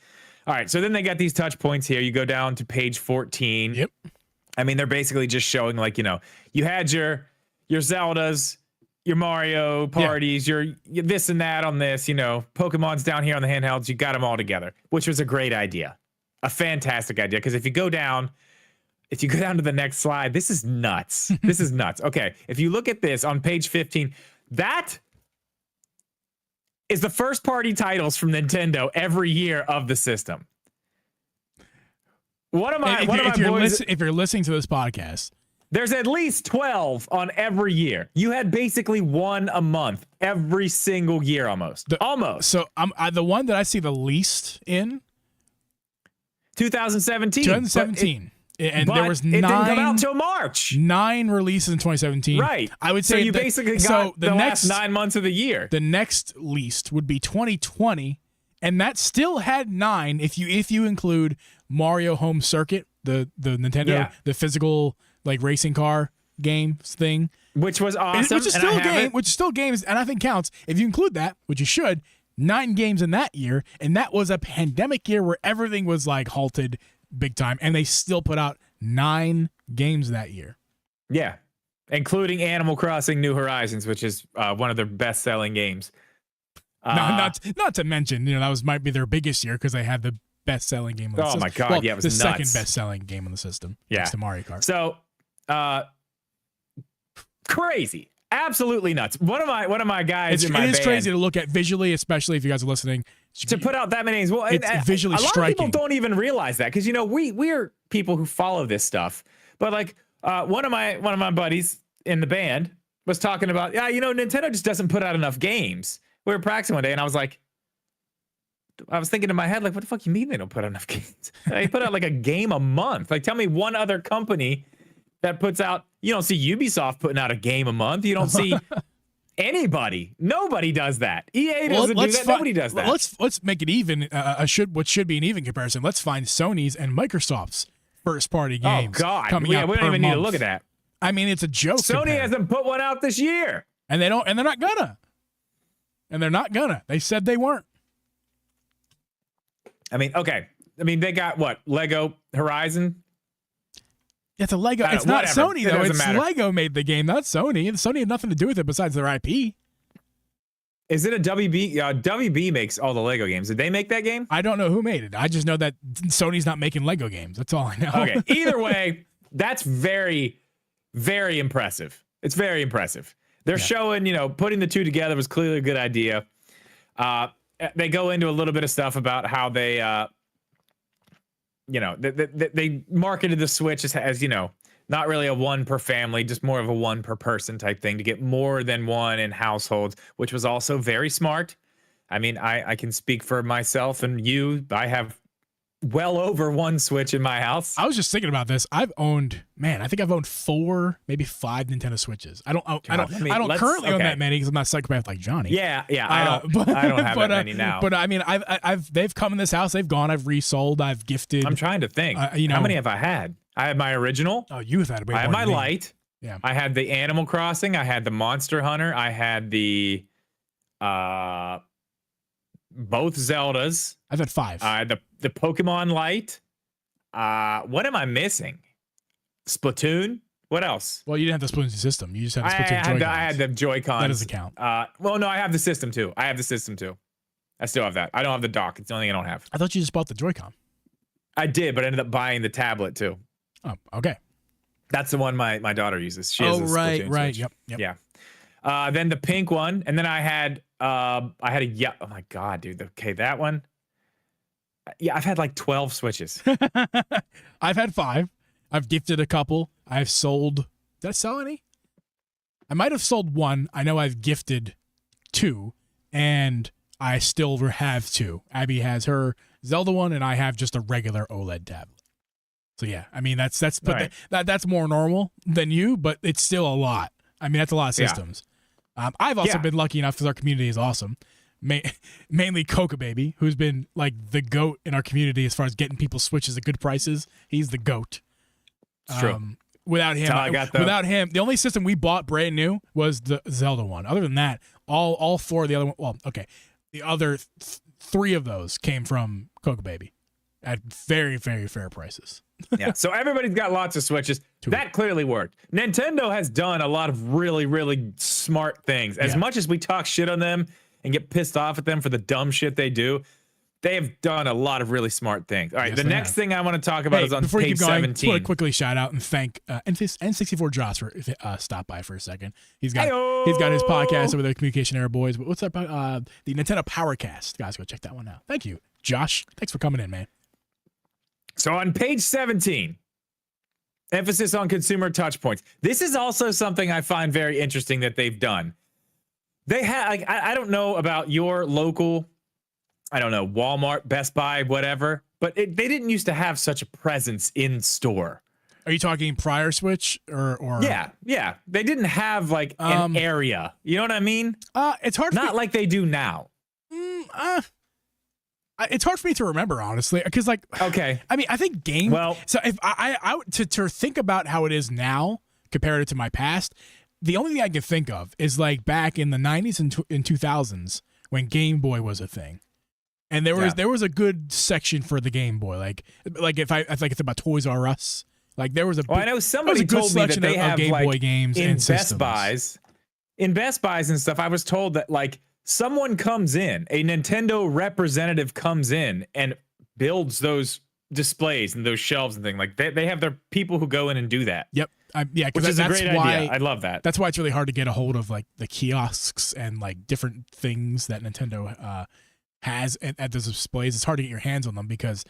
All right, so then they got these touch points here. You go down to page 14. Yep. I mean, they're basically just showing you had your Zeldas, your Mario parties, your this and that on this, Pokemon's down here on the handhelds. You got them all together, which was a great idea, a fantastic idea. Because if you go down to the next slide, this is nuts. This is nuts. Okay, if you look at this on page 15, that is the first party titles from Nintendo every year of the system. If you're listening to this podcast, there's at least 12 on every year. You had basically one a month every single year almost. Almost. So the one that I see the least in 2017. 2017. And there was 9. It didn't come out till March. 9 releases in 2017. Right. I would say so you basically got the last 9 months of the year. The next least would be 2020, and that still had 9 if you include Mario Home Circuit, the Nintendo, the physical racing car game thing, which was awesome, which is still games, and I think counts if you include that, which you should. 9 games in that year, and that was a pandemic year where everything was halted big time, and they still put out 9 games that year. Yeah, including Animal Crossing: New Horizons, which is one of their best-selling games. Not to mention, that might be their biggest year because they had the best-selling game on the system. Oh my god, it was the nuts. Second best-selling game on the system. Yeah, next to Mario Kart. So, crazy, absolutely nuts. One of my guys in my band, it is crazy to look at visually, especially if you guys are listening. To put out that many names, well, it's visually striking. A lot of people don't even realize that because we're people who follow this stuff. But one of my buddies in the band was talking about, Nintendo just doesn't put out enough games. We were practicing one day, and I was thinking in my head, what the fuck you mean they don't put out enough games? They put out a game a month. Tell me one other company that puts out. You don't see Ubisoft putting out a game a month. You don't see anybody. Nobody does that. EA doesn't do that. Nobody does that. Let's make it even. What should be an even comparison. Let's find Sony's and Microsoft's first party games. Oh God, coming out we don't even month. need to look at that. I mean, it's a joke. Sony hasn't put one out this year, and they're not gonna. They said they weren't. I mean, okay. I mean, they got what? Lego Horizon. It's a Lego. It's not whatever. Sony though. It's matter. Lego made the game, not Sony. Sony had nothing to do with it besides their IP. Is it a WB? WB makes all the Lego games. Did they make that game? I don't know who made it. I just know that Sony's not making Lego games. That's all I know. Okay. Either way, that's very, very impressive. It's very impressive. They're showing, putting the two together was clearly a good idea. They go into a little bit of stuff about how they, they marketed the Switch as Not really a one per family, just more of a one per person type thing to get more than one in households, which was also very smart. I mean, I can speak for myself and you. I have well over one Switch in my house. I was just thinking about this. I think I've owned 4, maybe 5 Nintendo Switches. I don't currently own that many because I'm not a psychopath like Johnny. Yeah, I don't have that many now. But I mean, they've come in this house, they've gone, I've resold, I've gifted. I'm trying to think. How many have I had? I had my original. Oh, you have had way more. I had my than me. Lite. Yeah. I had the Animal Crossing. I had the Monster Hunter. I had the both Zeldas. I've had 5. The Pokemon Lite. What am I missing? Splatoon. What else? Well, you didn't have the Splatoon system. You just had the Splatoon Joy-Cons. I had the Joy-Cons. That doesn't count. Well, no, I have the system too. I still have that. I don't have the dock. It's the only thing I don't have. I thought you just bought the Joy-Con. I did, but I ended up buying the tablet too. Oh, okay. That's the one my daughter uses. She has a right. Switch. Yep. Yeah. Then the pink one, and then I had oh my god, dude. Okay, that one. Yeah, I've had like 12 Switches. I've had 5. I've gifted a couple. I've sold. Did I sell any? I might have sold 1. I know I've gifted 2, and I still have 2. Abby has her Zelda one, and I have just a regular OLED tablet. So yeah, I mean that's right. that's more normal than you, but it's still a lot. I mean that's a lot of systems. Yeah. I've also been lucky enough because our community is awesome. Mainly Coca Baby, who's been like the GOAT in our community as far as getting people Switches at good prices. He's the GOAT. It's true. Without him, the only system we bought brand new was the Zelda one. Other than that, all 4 of the other one. Well, okay, the other 3 of those came from Coca Baby at very, very fair prices. Yeah, so everybody's got lots of Switches. That clearly worked. Nintendo has done a lot of really, really smart things. As much as we talk shit on them and get pissed off at them for the dumb shit they do, they have done a lot of really smart things. All right, the next thing I want to talk about is on page 17. I just want to quickly shout out and thank N64 Joss for stop by for a second. He's got his podcast over there, Communication Era Boys. But what's up? The Nintendo Powercast. Guys, go check that one out. Thank you, Josh. Thanks for coming in, man. So on page 17, emphasis on consumer touch points. This is also something I find very interesting that they've done. They have, I don't know about your local, I don't know, Walmart, Best Buy, whatever, but they didn't used to have such a presence in store. Are you talking prior Switch or? Yeah. They didn't have like an area. You know what I mean? It's hard. Not like they do now. It's hard for me to remember, honestly, because okay. I mean, I think so if I to think about how it is now compared to my past, the only thing I can think of is like back in the 90s and in 2000s when Game Boy was a thing. And there was a good section for the Game Boy. Like if I think about Toys R Us, like there was a I know somebody told me that they have Game Boy games in and Best Buys. In Best Buys and stuff, I was told that like someone comes in, a Nintendo representative comes in and builds those displays and those shelves and things. Like they have their people who go in and do that. Yep. Which is a great idea. I love that. That's why it's really hard to get a hold of like the kiosks and like different things that Nintendo has at those displays. It's hard to get your hands on them because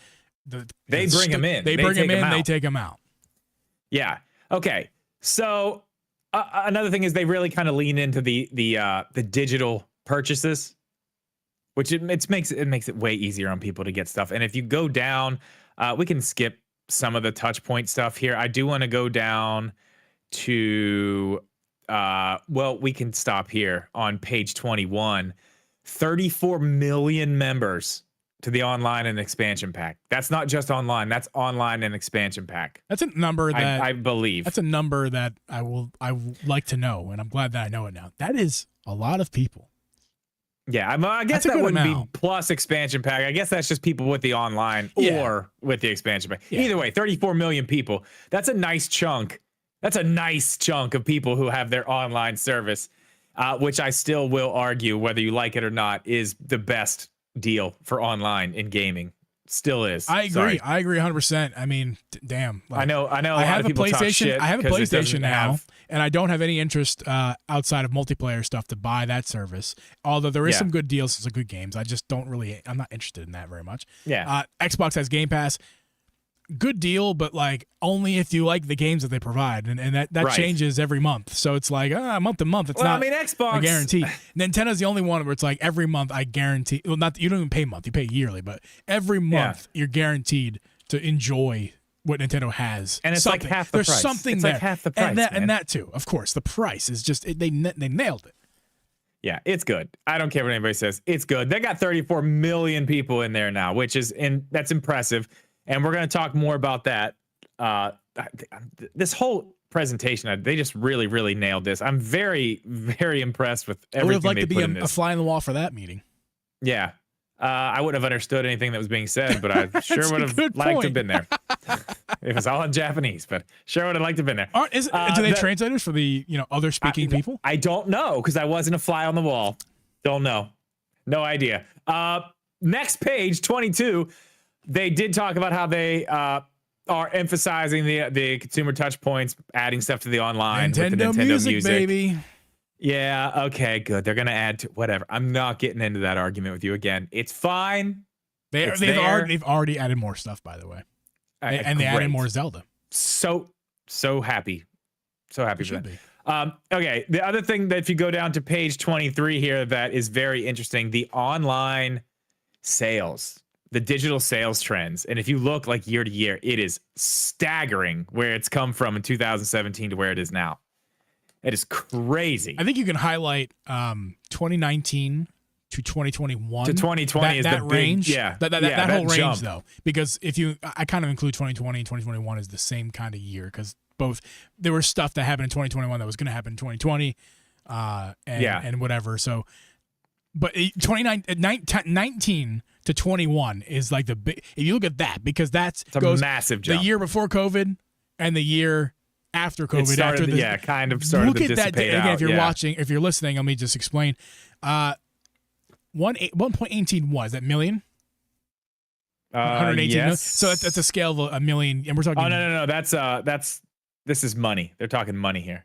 they bring them in. They bring them in. They take them out. Yeah. Okay. So another thing is they really kind of lean into the digital purchases, which it makes it way easier on people to get stuff. And if you go down, we can skip some of the touch point stuff here. I do want to go down to we can stop here on page 21. 34 million members to the online and expansion pack. That's not just online. That's online and expansion pack. That's a number that I believe. That's a number that I would like to know, and I'm glad that I know it now. That is a lot of people. Yeah, I guess that wouldn't be plus expansion pack. I guess that's just people with the online or with the expansion pack. Yeah. Either way, 34 million people. That's a nice chunk. That's a nice chunk of people who have their online service. Which I still will argue, whether you like it or not, is the best deal for online in gaming. Still is. I agree. Sorry. I agree 100%. I mean, damn. Like, I know. I have a PlayStation. I have a PlayStation now, and I don't have any interest outside of multiplayer stuff to buy that service. Although there is some good deals and some good games, I just don't really. I'm not interested in that very much. Yeah. Xbox has Game Pass. good deal, but like only if you like the games that they provide, and that Right. changes every month. So it's like month to month. It's Well, not. I mean, Xbox a guarantee. Nintendo's the only one where it's like every month I guarantee. Well, not you don't even pay month, you pay yearly, but every month you're guaranteed to enjoy what Nintendo has. And it's something. like half the There's price. something It's there. like half the price, man. and that too. Of course, the price is just they nailed it. Yeah, it's good. I don't care what anybody says. It's good. They got 34 million people in there now, that's impressive. And we're going to talk more about that. This whole presentation, they just really, really nailed this. I'm very, very impressed with everything. I would have liked they to be put in a this. fly on the wall for that meeting. Yeah. I wouldn't have understood anything that was being said, but I sure would have liked to have been there. It was all in Japanese, but sure would have liked to have been there. Do they have translators for the other speaking people? I don't know because I wasn't a fly on the wall. Don't know. No idea. Next page, 22. They did talk about how they are emphasizing the consumer touch points, adding stuff to the online with the Nintendo Music, baby. Yeah, okay, good. They're gonna add to whatever. I'm not getting into that argument with you again. It's fine. They've already added more stuff, by the way, and they added more Zelda. So happy, so happy for be. that. Okay, the other thing that if you go down to page 23 here, that is very interesting. The online sales, the digital sales trends, and if you look like year to year, it is staggering where it's come from in 2017 to where it is now. It is crazy. I think you can highlight 2019 to 2021. To 2020 is that the range. big, yeah. That that whole range, jump. though, because I kind of include 2020 and 2021 as the same kind of year, because both there was stuff that happened in 2021 that was going to happen in 2020, and whatever. So, but 19 to 21 is like the big. If you look at that, because it's a massive jump. The year before COVID and the year after COVID, started, after this, kind of started to dissipate out. Again, if you're watching, if you're listening, let me just explain. 1.18 was that million? 118 yes. million. So that's a scale of a million, and we're talking. Oh no, this is money. They're talking money here.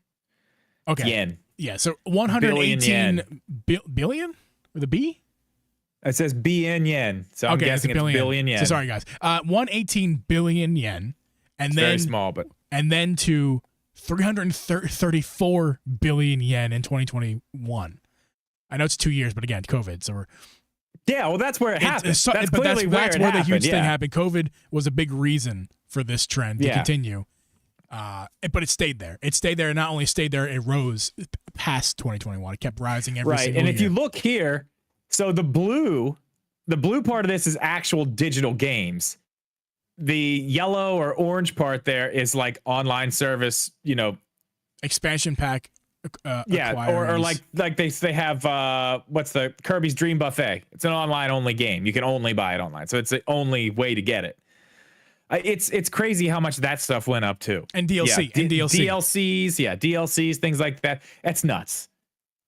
Okay. Yen. Yeah. So 118 billion with a B. It says BN yen, so I'm guessing it's billion yen. So sorry, guys. 118 billion yen, and it's then very small, but and then to 334 billion yen in 2021. I know it's 2 years, but again, COVID. So we're well, that's where it happened. That's clearly where the huge yeah. thing happened. COVID was a big reason for this trend to continue. But it stayed there. It stayed there, and not only stayed there, it rose past 2021. It kept rising every single year. Right, and if you look here, so the blue part of this is actual digital games. The yellow or orange part there is like online service, expansion pack. Or like they have what's the Kirby's Dream Buffet? It's an online only game. You can only buy it online, so it's the only way to get it. It's crazy how much that stuff went up too. And DLC, DLCs, things like that. That's nuts.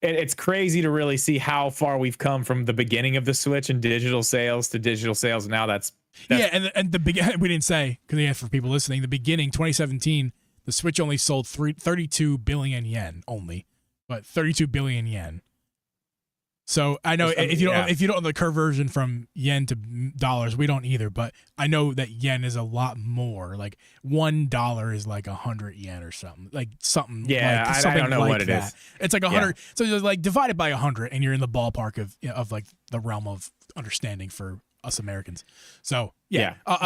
It's crazy to really see how far we've come from the beginning of the Switch and digital sales to digital sales. Now that's and the beginning we didn't say, because for people listening, the beginning 2017, the Switch only sold 32 billion yen only, but 32 billion yen. So I know if you don't know the conversion from yen to dollars, we don't either. But I know that yen is a lot more. Like $1 is like 100 yen or something. Like something. Yeah, like, I don't know like what it that. is. It's like 100. Yeah. So you're like divided by 100, and you're in the ballpark of like the realm of understanding for us Americans. So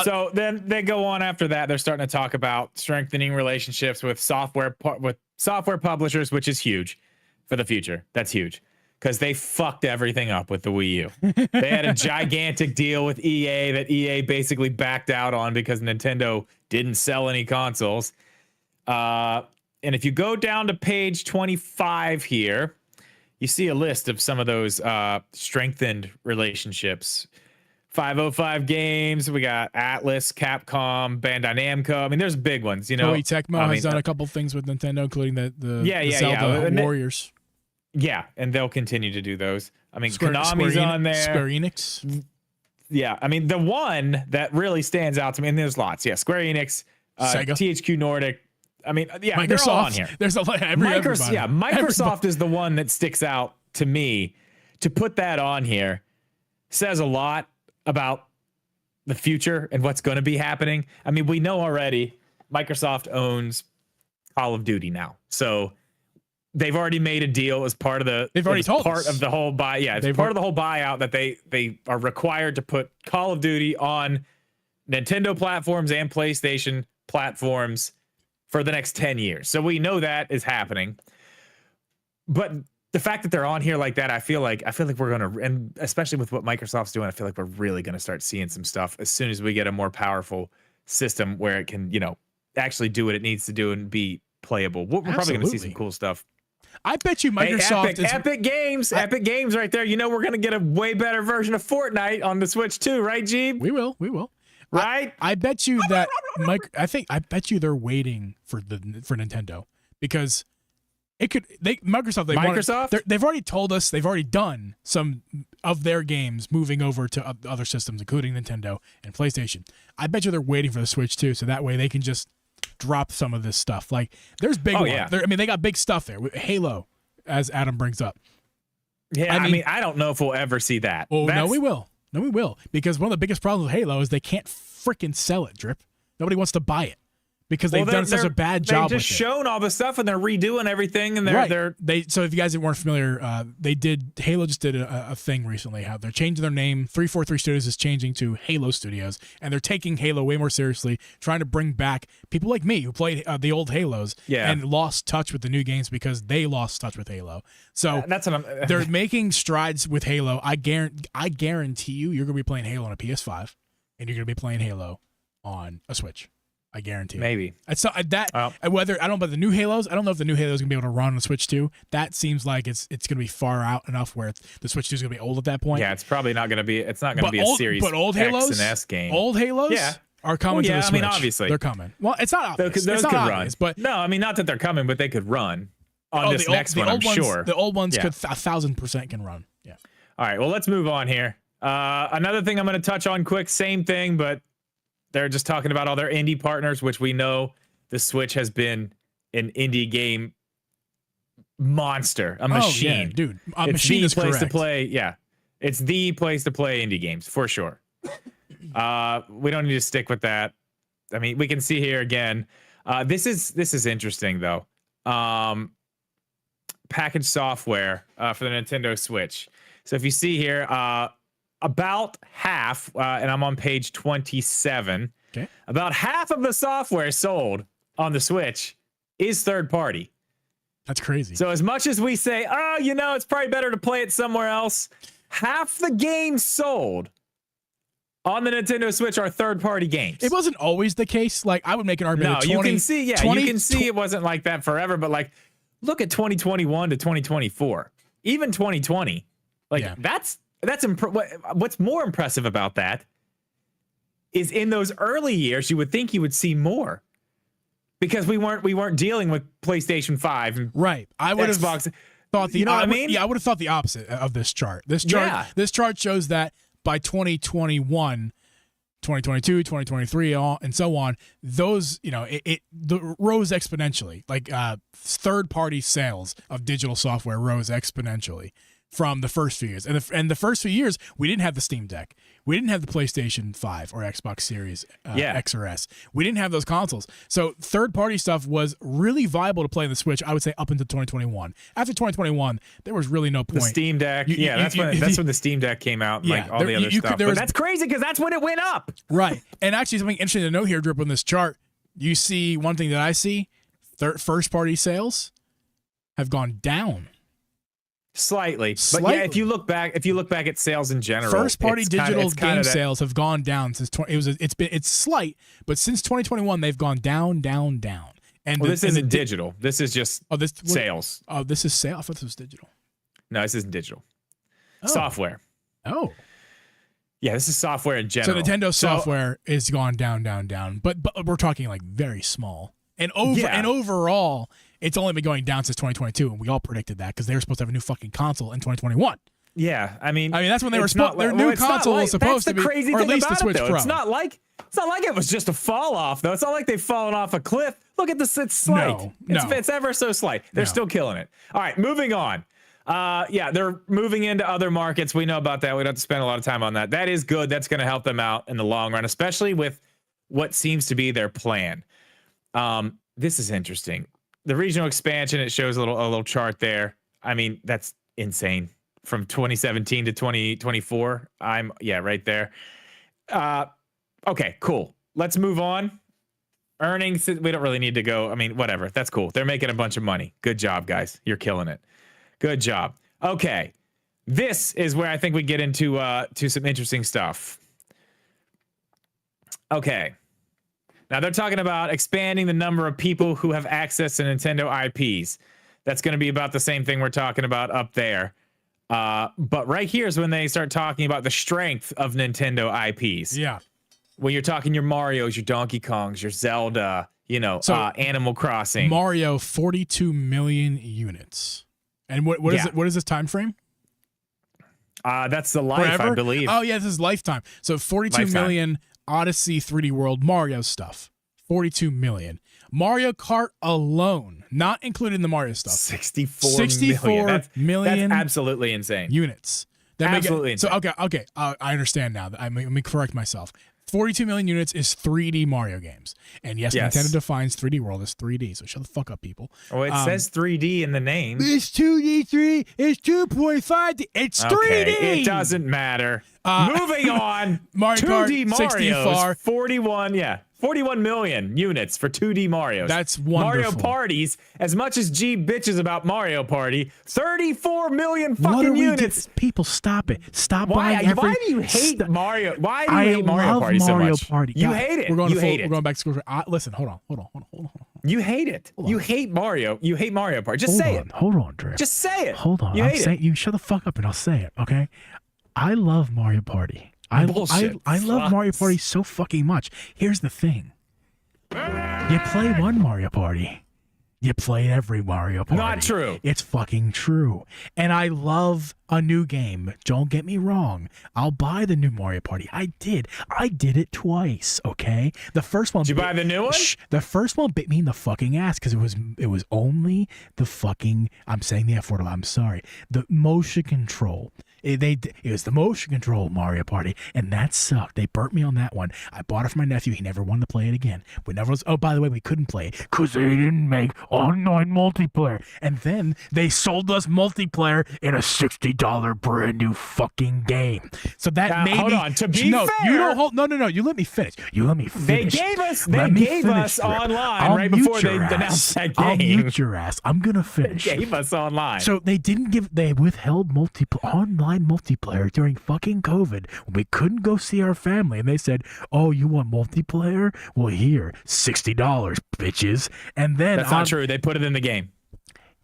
so then they go on after that. They're starting to talk about strengthening relationships with software publishers, which is huge for the future. That's huge. Because they fucked everything up with the Wii U. They had a gigantic deal with EA that EA basically backed out on because Nintendo didn't sell any consoles. And if you go down to page 25 here, you see a list of some of those strengthened relationships. 505 Games, we got Atlas, Capcom, Bandai Namco. I mean, there's big ones, Koei Tecmo has done a couple things with Nintendo, including the Zelda Warriors. Yeah, and they'll continue to do those. I mean, Konami's on there. Square Enix. Yeah, I mean, the one that really stands out to me, and there's lots. Yeah, Square Enix, Sega. THQ Nordic. I mean, Microsoft, they're all on here. There's a lot. Microsoft is the one that sticks out to me. To put that on here says a lot about the future and what's going to be happening. I mean, we know already Microsoft owns Call of Duty now. So they've already made a deal as part of the They've already told part us. of the whole buy. Yeah, it's part of the whole buyout that they are required to put Call of Duty on Nintendo platforms and PlayStation platforms for the next 10 years. So we know that is happening. But the fact that they're on here like that, I feel like we're going to, and especially with what Microsoft's doing, I feel like we're really going to start seeing some stuff as soon as we get a more powerful system where it can, actually do what it needs to do and be playable. We're probably going to see some cool stuff. I bet you Microsoft hey, Epic Games right there. We're going to get a way better version of Fortnite on the Switch too, right, Jeeb? We will. Right? I bet you that I bet you they're waiting for Nintendo because Microsoft they've already told us they've already done some of their games moving over to other systems, including Nintendo and PlayStation. I bet you they're waiting for the Switch too, so that way they can just drop some of this stuff. Like there's big ones. Yeah. They got big stuff there. Halo, as Adam brings up. Yeah, I mean, I don't know if we'll ever see that. Oh, no, we will. No, we will. Because one of the biggest problems with Halo is they can't freaking sell it, Drip. Nobody wants to buy it because they've done such a bad job with it. They've just shown all the stuff and they're redoing everything. And So if you guys weren't familiar, Halo just did a thing recently. How they're changing their name. 343 Studios is changing to Halo Studios. And they're taking Halo way more seriously, trying to bring back people like me who played the old Halos and lost touch with the new games because they lost touch with Halo. So that's what they're making strides with Halo. I guarantee you're going to be playing Halo on a PS5 and you're going to be playing Halo on a Switch. I guarantee. Maybe. Whether I don't know about the new Halos. I don't know if the new Halos is gonna be able to run on the Switch 2. That seems like it's gonna be far out enough where the Switch 2 is gonna be old at that point. Yeah, it's probably not gonna be. It's not gonna be a series. But old Halos, X and S game. Old Halos, are coming to the Switch. I mean, obviously they're coming. Well, it's not obvious. Those it's not could obvious, run. but no, I mean, not that they're coming, but they could run on this next one. I'm sure the old ones could 1,000% can run. Yeah. All right. Well, let's move on here. Another thing I'm going to touch on quick. Same thing, but they're just talking about all their indie partners, which we know the Switch has been an indie game monster, a machine. Yeah, dude. It's machine the is place correct. to play. Yeah, it's the place to play indie games for sure. We don't need to stick with that. I mean, we can see here again. This is interesting though. Packaged software for the Nintendo Switch. So if you see here, about half, and I'm on page 27. Okay. About half of the software sold on the Switch is third party. That's crazy. So as much as we say, it's probably better to play it somewhere else, half the games sold on the Nintendo Switch are third party games. It wasn't always the case. Like I would make an argument. No, you can see, you can see it wasn't like that forever. But like, look at 2021 to 2024, even 2020. Like what's more impressive about that is in those early years, you would think you would see more because we weren't dealing with PlayStation 5 and right. I would Xbox. have thought you know what I mean? Yeah, I would have thought the opposite of this chart. This chart shows that by 2021, 2022, 2023, and so on, those, it rose exponentially. Like third-party sales of digital software rose exponentially from the first few years. And the first few years, we didn't have the Steam Deck. We didn't have the PlayStation 5 or Xbox Series X or S. We didn't have those consoles. So third-party stuff was really viable to play on the Switch, I would say, up until 2021. After 2021, there was really no point. The Steam Deck. That's when the Steam Deck came out and all the other stuff. But that's crazy because that's when it went up. Right. And actually, something interesting to note here, Drip, on this chart, you see one thing that I see, first-party sales have gone down. Slightly. But yeah, if you look back at sales in general, first-party digital game sales have gone down since it's slight, but since 2021 they've gone down. And this isn't digital. This is just sales. Oh, this is sales. I thought this was digital. No, this isn't digital. Software. Oh. Yeah, this is software in general. So Nintendo software is gone down. But we're talking like very small. And overall, it's only been going down since 2022, and we all predicted that because they were supposed to have a new fucking console in 2021. Yeah, I mean that's when they were their new console was supposed to be, or at least the Switch Pro. It's not like it was just a fall off though. It's not like they've fallen off a cliff. Look at this; it's slight. No. It's ever so slight. They're still killing it. All right, moving on. Yeah, they're moving into other markets. We know about that. We don't have to spend a lot of time on that. That is good. That's going to help them out in the long run, especially with what seems to be their plan. This is interesting. The regional expansion, it shows a little chart there. I mean, that's insane. From 2017 to 2024. Right there. Okay, cool. Let's move on. Earnings, we don't really need to go. I mean, whatever. That's cool. They're making a bunch of money. Good job, guys. You're killing it. Good job. Okay. This is where I think we get into to some interesting stuff. Okay. Now they're talking about expanding the number of people who have access to Nintendo IPs. That's going to be about the same thing we're talking about up there. But right here is when they start talking about the strength of Nintendo IPs. Yeah. When you're talking your Marios, your Donkey Kongs, your Zelda, Animal Crossing. Mario, 42 million units. And what is it? What is this time frame? That's the life, Forever? I believe. Oh yeah, this is lifetime. So 42 million Odyssey 3D World Mario stuff. 42 million. Mario Kart alone, not included in the Mario stuff. 64 million. That's absolutely insane. Units. Absolutely insane. So okay. I understand now. Let me correct myself. 42 million units is 3D Mario games. And yes, Nintendo defines 3D World as 3D. So shut the fuck up, people. Oh, it says 3D in the name. It's 2D, 3. It's 2.5D. It's 3D. It doesn't matter. Moving on. Mario 2D Kart 64. 41 million units for 2D Marios. That's wonderful. Mario Parties, as much as G bitches about Mario Party, 34 million fucking units. People, stop it. Stop buying every... Why do you hate Mario? Why do you hate Mario Party so much? Party. You hate it. We're going back to school. Listen, hold on. You hate it. You hate Mario. You hate Mario Party. Just say it. Hold on, Drew. Just say it. Hold on. You shut the fuck up and I'll say it, okay? I love Mario Party. I love Mario Party so fucking much. Here's the thing. You play one Mario Party. You play every Mario Party. Not true. It's fucking true. And I love a new game. Don't get me wrong. I'll buy the new Mario Party. I did it twice, okay? The first one... Did you buy the new one? The first one bit me in the fucking ass because it was only the fucking... I'm saying the F word. I'm sorry. The motion control. It was the motion control Mario Party, and that sucked. They burnt me on that one. I bought it for my nephew. He never wanted to play it again. Oh, by the way, we couldn't play it because they didn't make online multiplayer. And then they sold us multiplayer in a $60 brand new fucking game. So that made hold me... on. To be fair... You don't hold... No. You let me finish. They gave us online right before they announced that game. I'll mute your ass. I'm going to finish. They gave us online. So they withheld online multiplayer during fucking COVID when we couldn't go see our family, and they said, "Oh, you want multiplayer? Well, here, $60, bitches." And then that's not true. They put it in the game.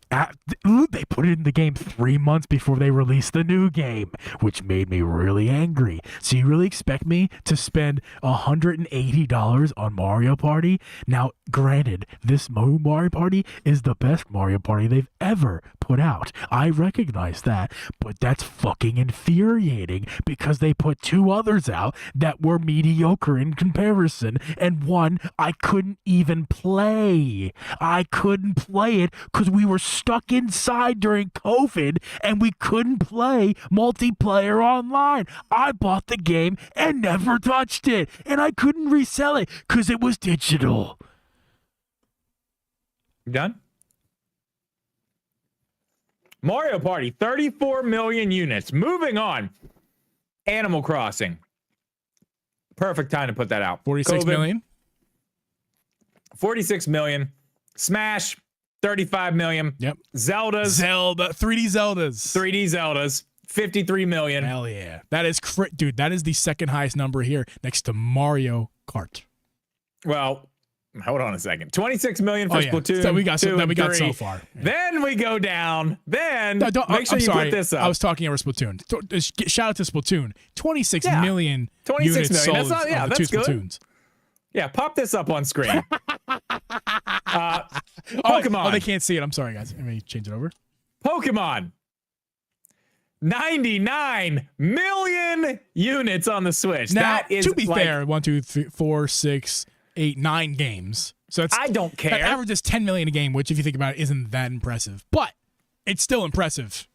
They put it in the game 3 months before they released the new game, which made me really angry. So you really expect me to spend $180 on Mario Party? Now, granted, this Mario Party is the best Mario Party they've ever put out. I recognize that, but that's fucking infuriating because they put two others out that were mediocre in comparison, and one I couldn't even play. I couldn't play it because we were stuck inside during COVID and we couldn't play multiplayer online. I bought the game and never touched it, and I couldn't resell it because it was digital. Done? Mario Party, 34 million units. Moving on. Animal Crossing. Perfect time to put that out. 46 million? 46 million. Smash, 35 million. Yep. Zelda, 3D Zeldas, 53 million. Hell yeah. That is dude, that is the second highest number here next to Mario Kart. Well, hold on a second. 26 million for Splatoon. So we got so far. Yeah. Then we go down. Then make sure you put this up. I was talking over Splatoon. Shout out to Splatoon. 26 million 26 units million. sold That's of the that's two good. Splatoons. Yeah, pop this up on screen. Pokemon. Oh, they can't see it. I'm sorry, guys. Let me change it over. Pokemon. 99 million units on the Switch. Now, that is to be fair, 1, 2, 3, 4, 6, 8, 9 games. So it's, I don't care. That average is 10 million a game, which, if you think about it, isn't that impressive. But it's still impressive.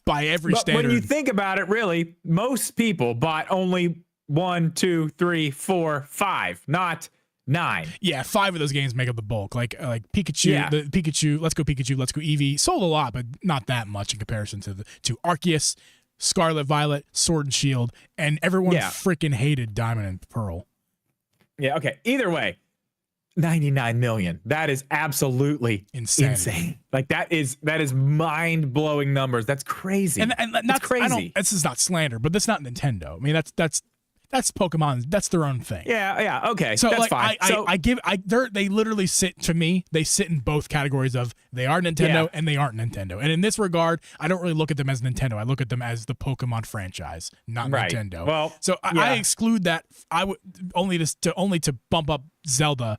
by every But standard. when you think about it, really, most people bought only 1, 2, 3, 4, 5, not 9. Yeah, 5 of those games make up the bulk. Like Pikachu, Yeah. the Pikachu, Let's Go Pikachu, Let's Go Eevee sold a lot, but not that much in comparison to Arceus, Scarlet Violet, Sword and Shield, and everyone freaking hated Diamond and Pearl. Yeah, okay. Either way, 99 million. That is absolutely insane. Like that is mind blowing numbers. That's crazy. And that's crazy. This is not slander, but that's not Nintendo. I mean, that's Pokemon. That's their own thing. Yeah. Okay. So that's like, fine. they literally sit, to me, they sit in both categories of they are Nintendo and they aren't Nintendo. And in this regard, I don't really look at them as Nintendo. I look at them as the Pokemon franchise, not Nintendo. Well, so I exclude that. I would only to bump up Zelda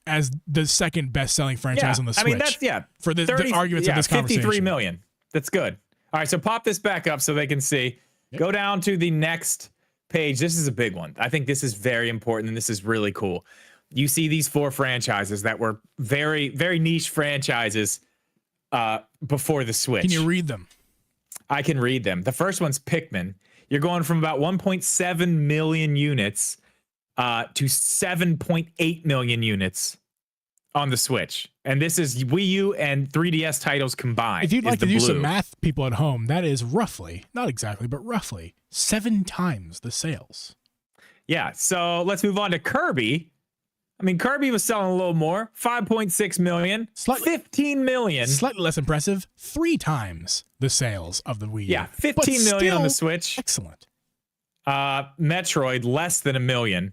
as the second best-selling franchise on the Switch. I mean, that's for the arguments of this conversation. 53 million. That's good. All right, so pop this back up so they can see. Yep. Go down to the next page. This is a big one. I think this is very important, and this is really cool. You see these 4 franchises that were very, very niche franchises before the Switch. Can you read them? I can read them. The first one's Pikmin. You're going from about 1.7 million units to 7.8 million units on the Switch. And this is Wii U and 3DS titles combined. If you'd like to do some math, people at home, that is roughly, not exactly, but roughly 7 times the sales. Yeah, so let's move on to Kirby. I mean, Kirby was selling a little more, 5.6 million, 15 million. Slightly less impressive, 3 times the sales of the Wii U. Yeah, 15 million on the Switch. Excellent. Metroid, less than 1 million.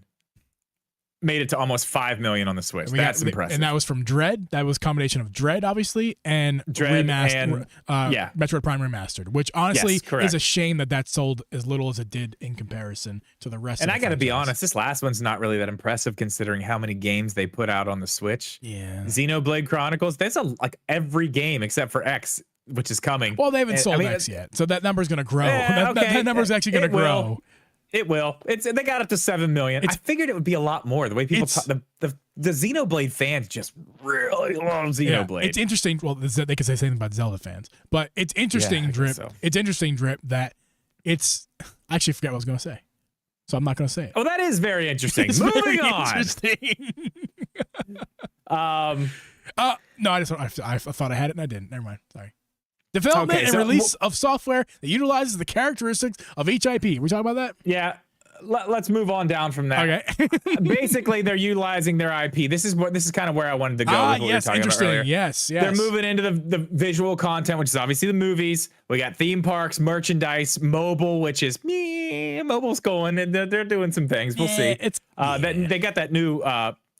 Made it to almost 5 million on the Switch. That's impressive. And that was from Dread. That was a combination of Dread, obviously, and Dread remastered, Metroid Prime Remastered, which honestly is a shame that sold as little as it did in comparison to the rest of the And I got to be honest, this last one's not really that impressive considering how many games they put out on the Switch. Yeah. Xenoblade Chronicles, there's like every game except for X, which is coming. Well, they haven't sold X yet, so that number's going to grow. That number's actually going to grow. It will. They got up to 7 million. I figured it would be a lot more. The way people talk, the Xenoblade fans just really love Xenoblade. Yeah, it's interesting. Well, they could say something about Zelda fans, but it's interesting, Drip. So. It's interesting, Drip, that it's. I actually forgot what I was going to say, so I'm not going to say it. Oh, that is very interesting. It's Moving very on. Interesting. No, I thought I had it and I didn't. Never mind. Sorry. Development and release of software that utilizes the characteristics of each IP. We talking about that? Yeah. Let's move on down from that. Okay. Basically, they're utilizing their IP. This is kind of where I wanted to go with what we were talking about earlier. Yes. They're moving into the visual content, which is obviously the movies. We got theme parks, merchandise, mobile, which is mobile's going, and they're doing some things. We'll see. They got that new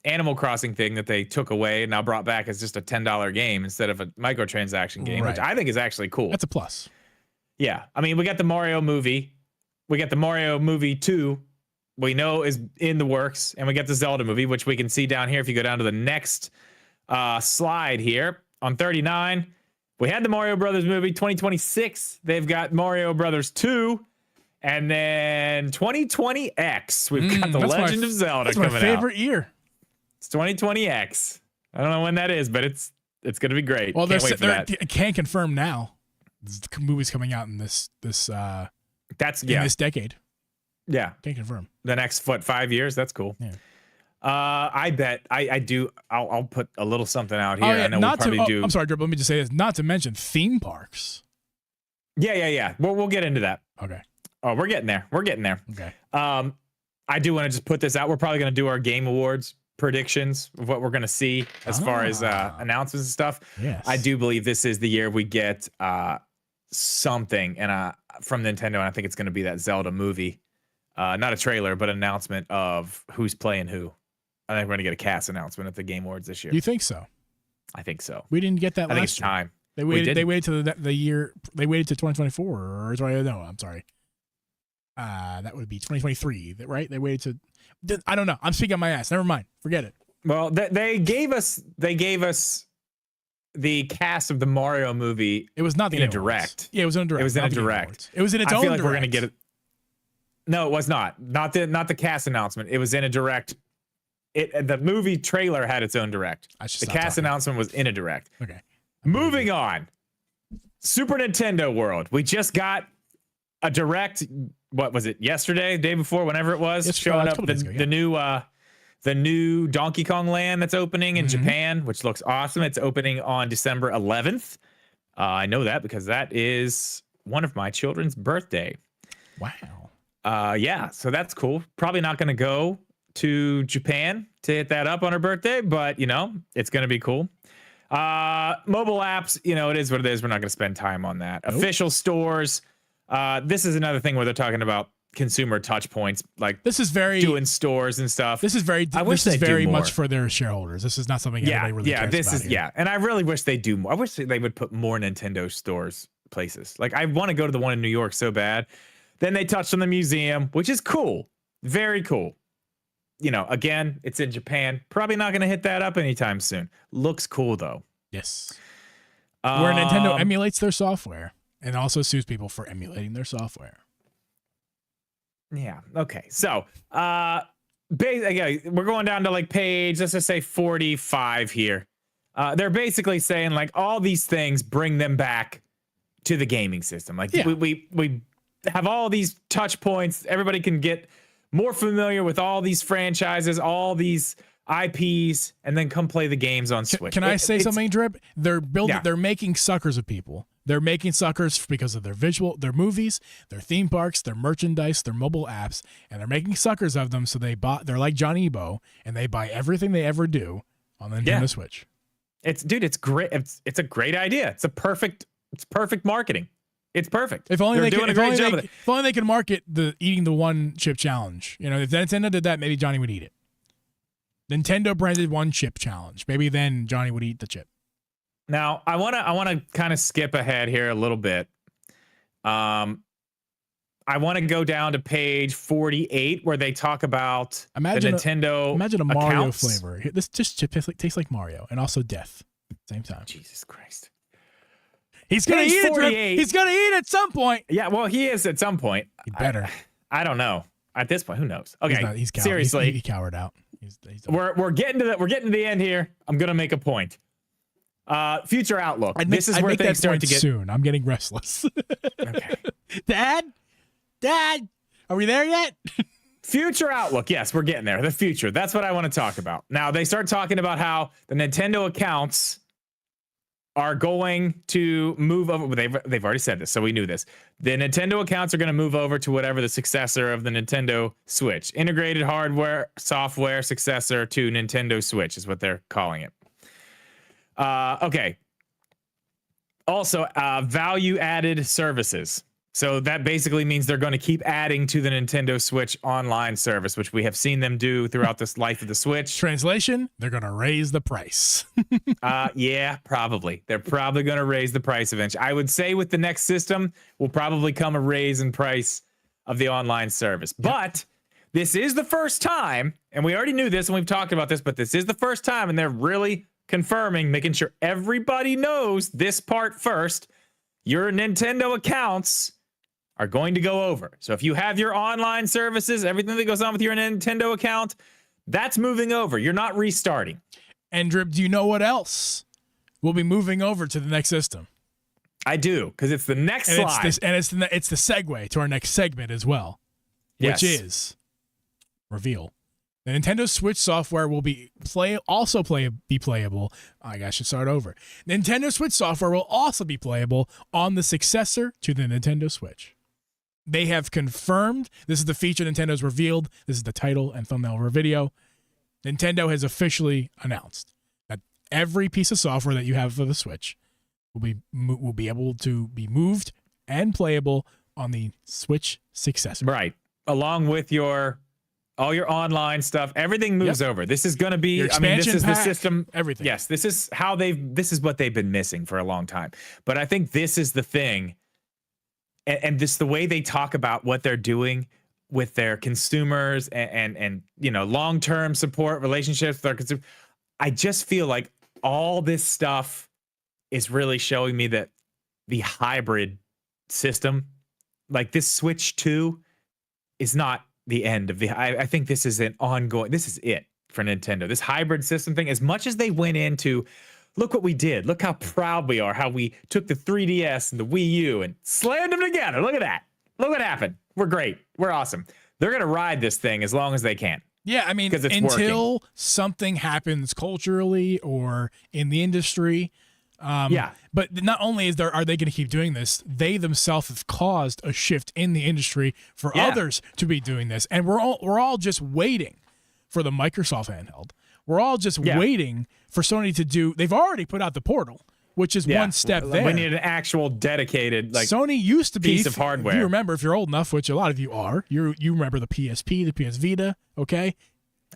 Animal Crossing thing that they took away and now brought back as just a $10 game instead of a microtransaction game, which I think is actually cool. That's a plus. Yeah. I mean, we got the Mario movie. We got the Mario movie 2, we know is in the works. And we got the Zelda movie, which we can see down here if you go down to the next slide here on 39. We had the Mario Brothers movie. 2026, they've got Mario Brothers 2. And then 2020X, we've got The Legend of Zelda coming out. That's my favorite year. It's 2020X. I don't know when that is, but it's going to be great. Well, Can't wait for that. Can't confirm now. The movie's coming out in this this decade. Yeah. Can't confirm. The next 5 years. That's cool. Yeah. I bet I do. I'll put a little something out here. I know we'll probably do. I'm sorry, Drip. Let me just say this. Not to mention theme parks. Yeah. We'll get into that. Okay. Oh, we're getting there. Okay. I do want to just put this out. We're probably going to do our Game Awards predictions of what we're going to see as far as announcements and stuff. Yes. I do believe this is the year we get something from Nintendo, and I think it's going to be that Zelda movie. Not a trailer, but an announcement of who's playing who. I think we're going to get a cast announcement at the Game Awards this year. You think so? I think so. We didn't get that I think last it's year. time. They waited. They waited to the year. They waited to 2024, or no? I'm sorry. That would be 2023, right? They waited to. I don't know. I'm speaking on my ass. Never mind. Forget it. Well, they gave us the cast of the Mario movie. It was not in a direct. Yeah, it was in a direct. It was in a direct. It was in its own. I feel like direct. we're gonna get it. No, it was not. Not the cast announcement. It was in a direct. The movie trailer had its own direct. The cast announcement was in a direct. Okay. Moving on. Super Nintendo World. We just got a direct. What was it? Yesterday, day before, whenever it was, showing up the new Donkey Kong Land that's opening in Japan, which looks awesome. It's opening on December 11th. I know that because that is one of my children's birthday. Wow. Yeah, so that's cool. Probably not going to go to Japan to hit that up on her birthday, but it's going to be cool. Mobile apps, it is what it is. We're not going to spend time on that. Nope. Official stores. This is another thing where they're talking about consumer touch points, like this is very doing stores and stuff. This is very. This is very much for their shareholders. This is not something anybody really cares about here. And I really wish they do more. I wish they would put more Nintendo stores places. Like I want to go to the one in New York so bad. Then they touched on the museum, which is cool, very cool. Again, it's in Japan. Probably not going to hit that up anytime soon. Looks cool though. Yes. Where Nintendo emulates their software and also sues people for emulating their software. Yeah. Okay. So, again, we're going down to like page, let's just say 45 here. They're basically saying like all these things bring them back to the gaming system. Like we have all these touch points. Everybody can get more familiar with all these franchises, all these IPs, and then come play the games on Switch. Can I say something, Drip? They're building. Yeah. They're making suckers of people. They're making suckers because of their movies, their theme parks, their merchandise, their mobile apps, and they're making suckers of them. So they're like Johnny Ebo, and they buy everything they ever do on the Nintendo Switch. It's great. It's a great idea. It's perfect marketing. It's perfect. If only if only they could market the eating the one chip challenge. If Nintendo did that, maybe Johnny would eat it. Nintendo branded one chip challenge. Maybe then Johnny would eat the chip. Now, I want to kind of skip ahead here a little bit. I want to go down to page 48 where they talk about the Nintendo Imagine a accounts. Mario flavor. This just chip tastes like Mario and also death at the same time. Jesus Christ. He's going to eat it. He's going to eat at some point. Yeah, well, he is at some point. He better. I don't know. At this point, who knows? Okay, he's seriously. He cowered out. We're getting to the end here. I'm going to make a point. Future outlook. This is where things start to get soon. I'm getting restless. Okay. Dad, are we there yet? Future outlook. Yes, we're getting there. The future. That's what I want to talk about. Now they start talking about how the Nintendo accounts are going to move over. They've already said this, so we knew this. The Nintendo accounts are going to move over to whatever the successor of the Nintendo Switch, integrated hardware, software successor to Nintendo Switch is what they're calling it. Okay. Also, value-added services. So that basically means they're going to keep adding to the Nintendo Switch online service, which we have seen them do throughout this life of the Switch. Translation, they're going to raise the price. Yeah, probably. They're probably going to raise the price eventually. I would say with the next system will probably come a raise in price of the online service. Yep. But this is the first time, and we already knew this and we've talked about this, but this is the first time, and they're really confirming, making sure everybody knows this part first. Your Nintendo accounts are going to go over. So if you have your online services, everything that goes on with your Nintendo account, that's moving over. You're not restarting. And Drip, do you know what else will be moving over to the next system? I do, because it's the next slide. It's the segue to our next segment as well, which is reveal. The Nintendo Switch software will be playable. I should start over. Nintendo Switch software will also be playable on the successor to the Nintendo Switch. They have confirmed this is the feature Nintendo's revealed. This is the title and thumbnail of our video. Nintendo has officially announced that every piece of software that you have for the Switch will be able to be moved and playable on the Switch successor. Right, along with all your online stuff. Everything moves over. This is going to be. This is the system. Everything. Yes, this is what they've been missing for a long time. But I think this is the thing. And this the way they talk about what they're doing with their consumers and long-term support relationships with their consumers. I just feel like all this stuff is really showing me that the hybrid system, like this Switch 2, is not the end of I think this is an ongoing. This is it for Nintendo. This hybrid system thing, as much as they went into look what we did. Look how proud we are. How we took the 3DS and the Wii U and slammed them together. Look at that. Look what happened. We're great. We're awesome. They're going to ride this thing as long as they can. Yeah, I mean, Because it's until something happens culturally or in the industry. Yeah. But not only are they going to keep doing this, they themselves have caused a shift in the industry for others to be doing this, and we're all just waiting for the Microsoft handheld. We're all just waiting for Sony to do. They've already put out the Portal, which is one step there. We need an actual dedicated Sony used to be piece of hardware. If you remember, if you're old enough, which a lot of you are, you remember the PSP, the PS Vita. Okay,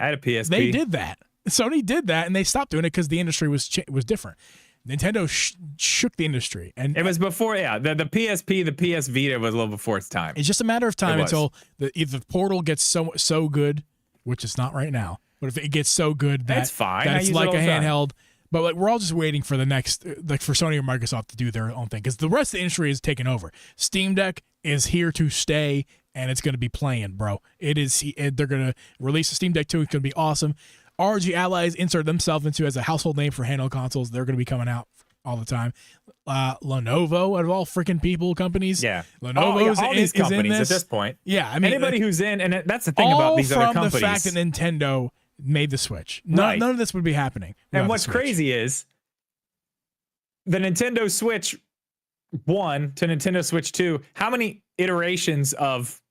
I had a PSP. They did that. Sony did that, and they stopped doing it because the industry was different. Nintendo shook the industry, and it was before. Yeah, the PSP, the PS Vita was a little before its time. It's just a matter of time until the Portal gets so good, which it's not right now. But if it gets so good that's fine. that it's like a handheld, but like we're all just waiting for the next, like for Sony or Microsoft to do their own thing because the rest of the industry is taking over. Steam Deck is here to stay, and it's going to be playing, bro. It is. They're going to release a Steam Deck 2. It's going to be awesome. ROG Allies insert themselves into as a household name for handheld consoles. They're going to be coming out all the time. Lenovo, out of all freaking companies. Yeah. Lenovo all these companies in this. at this point. Yeah, I mean, anybody who's in, and that's the thing about these other companies. All from the fact that Nintendo made the Switch. None of this would be happening. And what's crazy is the Nintendo Switch 1 to Nintendo Switch 2, how many iterations of,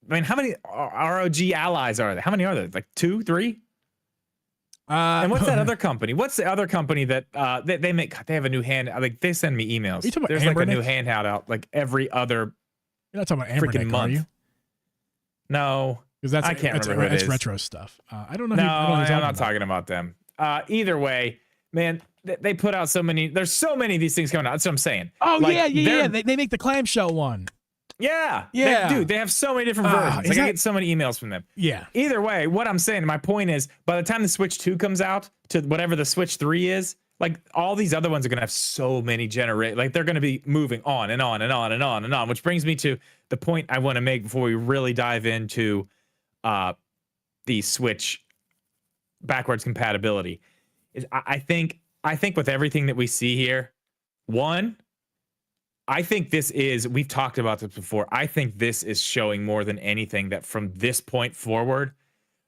I mean, how many ROG Allies are there? How many are there? Like 2, 3? And what's that other company? What's the other company that they make? They have a new hand. Like they send me emails. There's like a new handheld out like every other. You're not talking about freaking month. Are you? No, because I can't remember. That's retro stuff. I don't know. No, I'm not talking about them. Either way, man, they put out so many. There's so many of these things coming out. That's what I'm saying. Oh like, yeah. They make the clamshell one. Yeah. Yeah. They have so many different versions. Like I get so many emails from them. Yeah. Either way, what I'm saying, my point is, by the time the Switch 2 comes out to whatever the Switch 3 is, like all these other ones are going to have so many like they're going to be moving on and on and on and on and on, which brings me to the point I want to make before we really dive into the Switch backwards compatibility. Is I think with everything that we see here, one, I think this is, we've talked about this before. I think this is showing more than anything that from this point forward,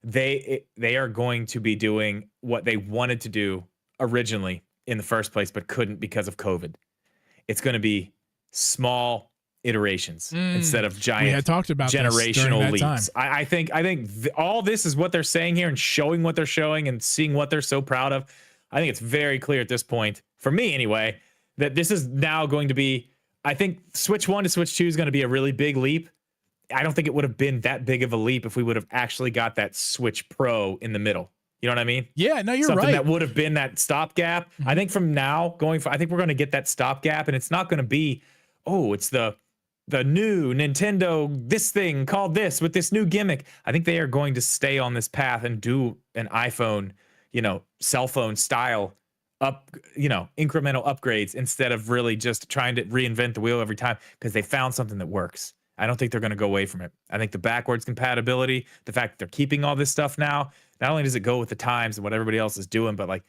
they are going to be doing what they wanted to do originally in the first place, but couldn't because of COVID. It's going to be small iterations instead of giant. We had talked about generational leaps. I think all this is what they're saying here and showing what they're showing and seeing what they're so proud of. I think it's very clear at this point, for me anyway, that this is now going to be, I think Switch 1 to Switch 2 is going to be a really big leap. I don't think it would have been that big of a leap if we would have actually got that Switch Pro in the middle. You know what I mean? Yeah, no, you're Something right. that would have been that stopgap. I think from now I think we're going to get that stopgap, and it's not going to be, it's the new Nintendo, this thing called this with this new gimmick. I think they are going to stay on this path and do an iPhone, cell phone style incremental upgrades instead of really just trying to reinvent the wheel every time because they found something that works. I don't think they're going to go away from it. I think the backwards compatibility, the fact that they're keeping all this stuff now, not only does it go with the times and what everybody else is doing, but like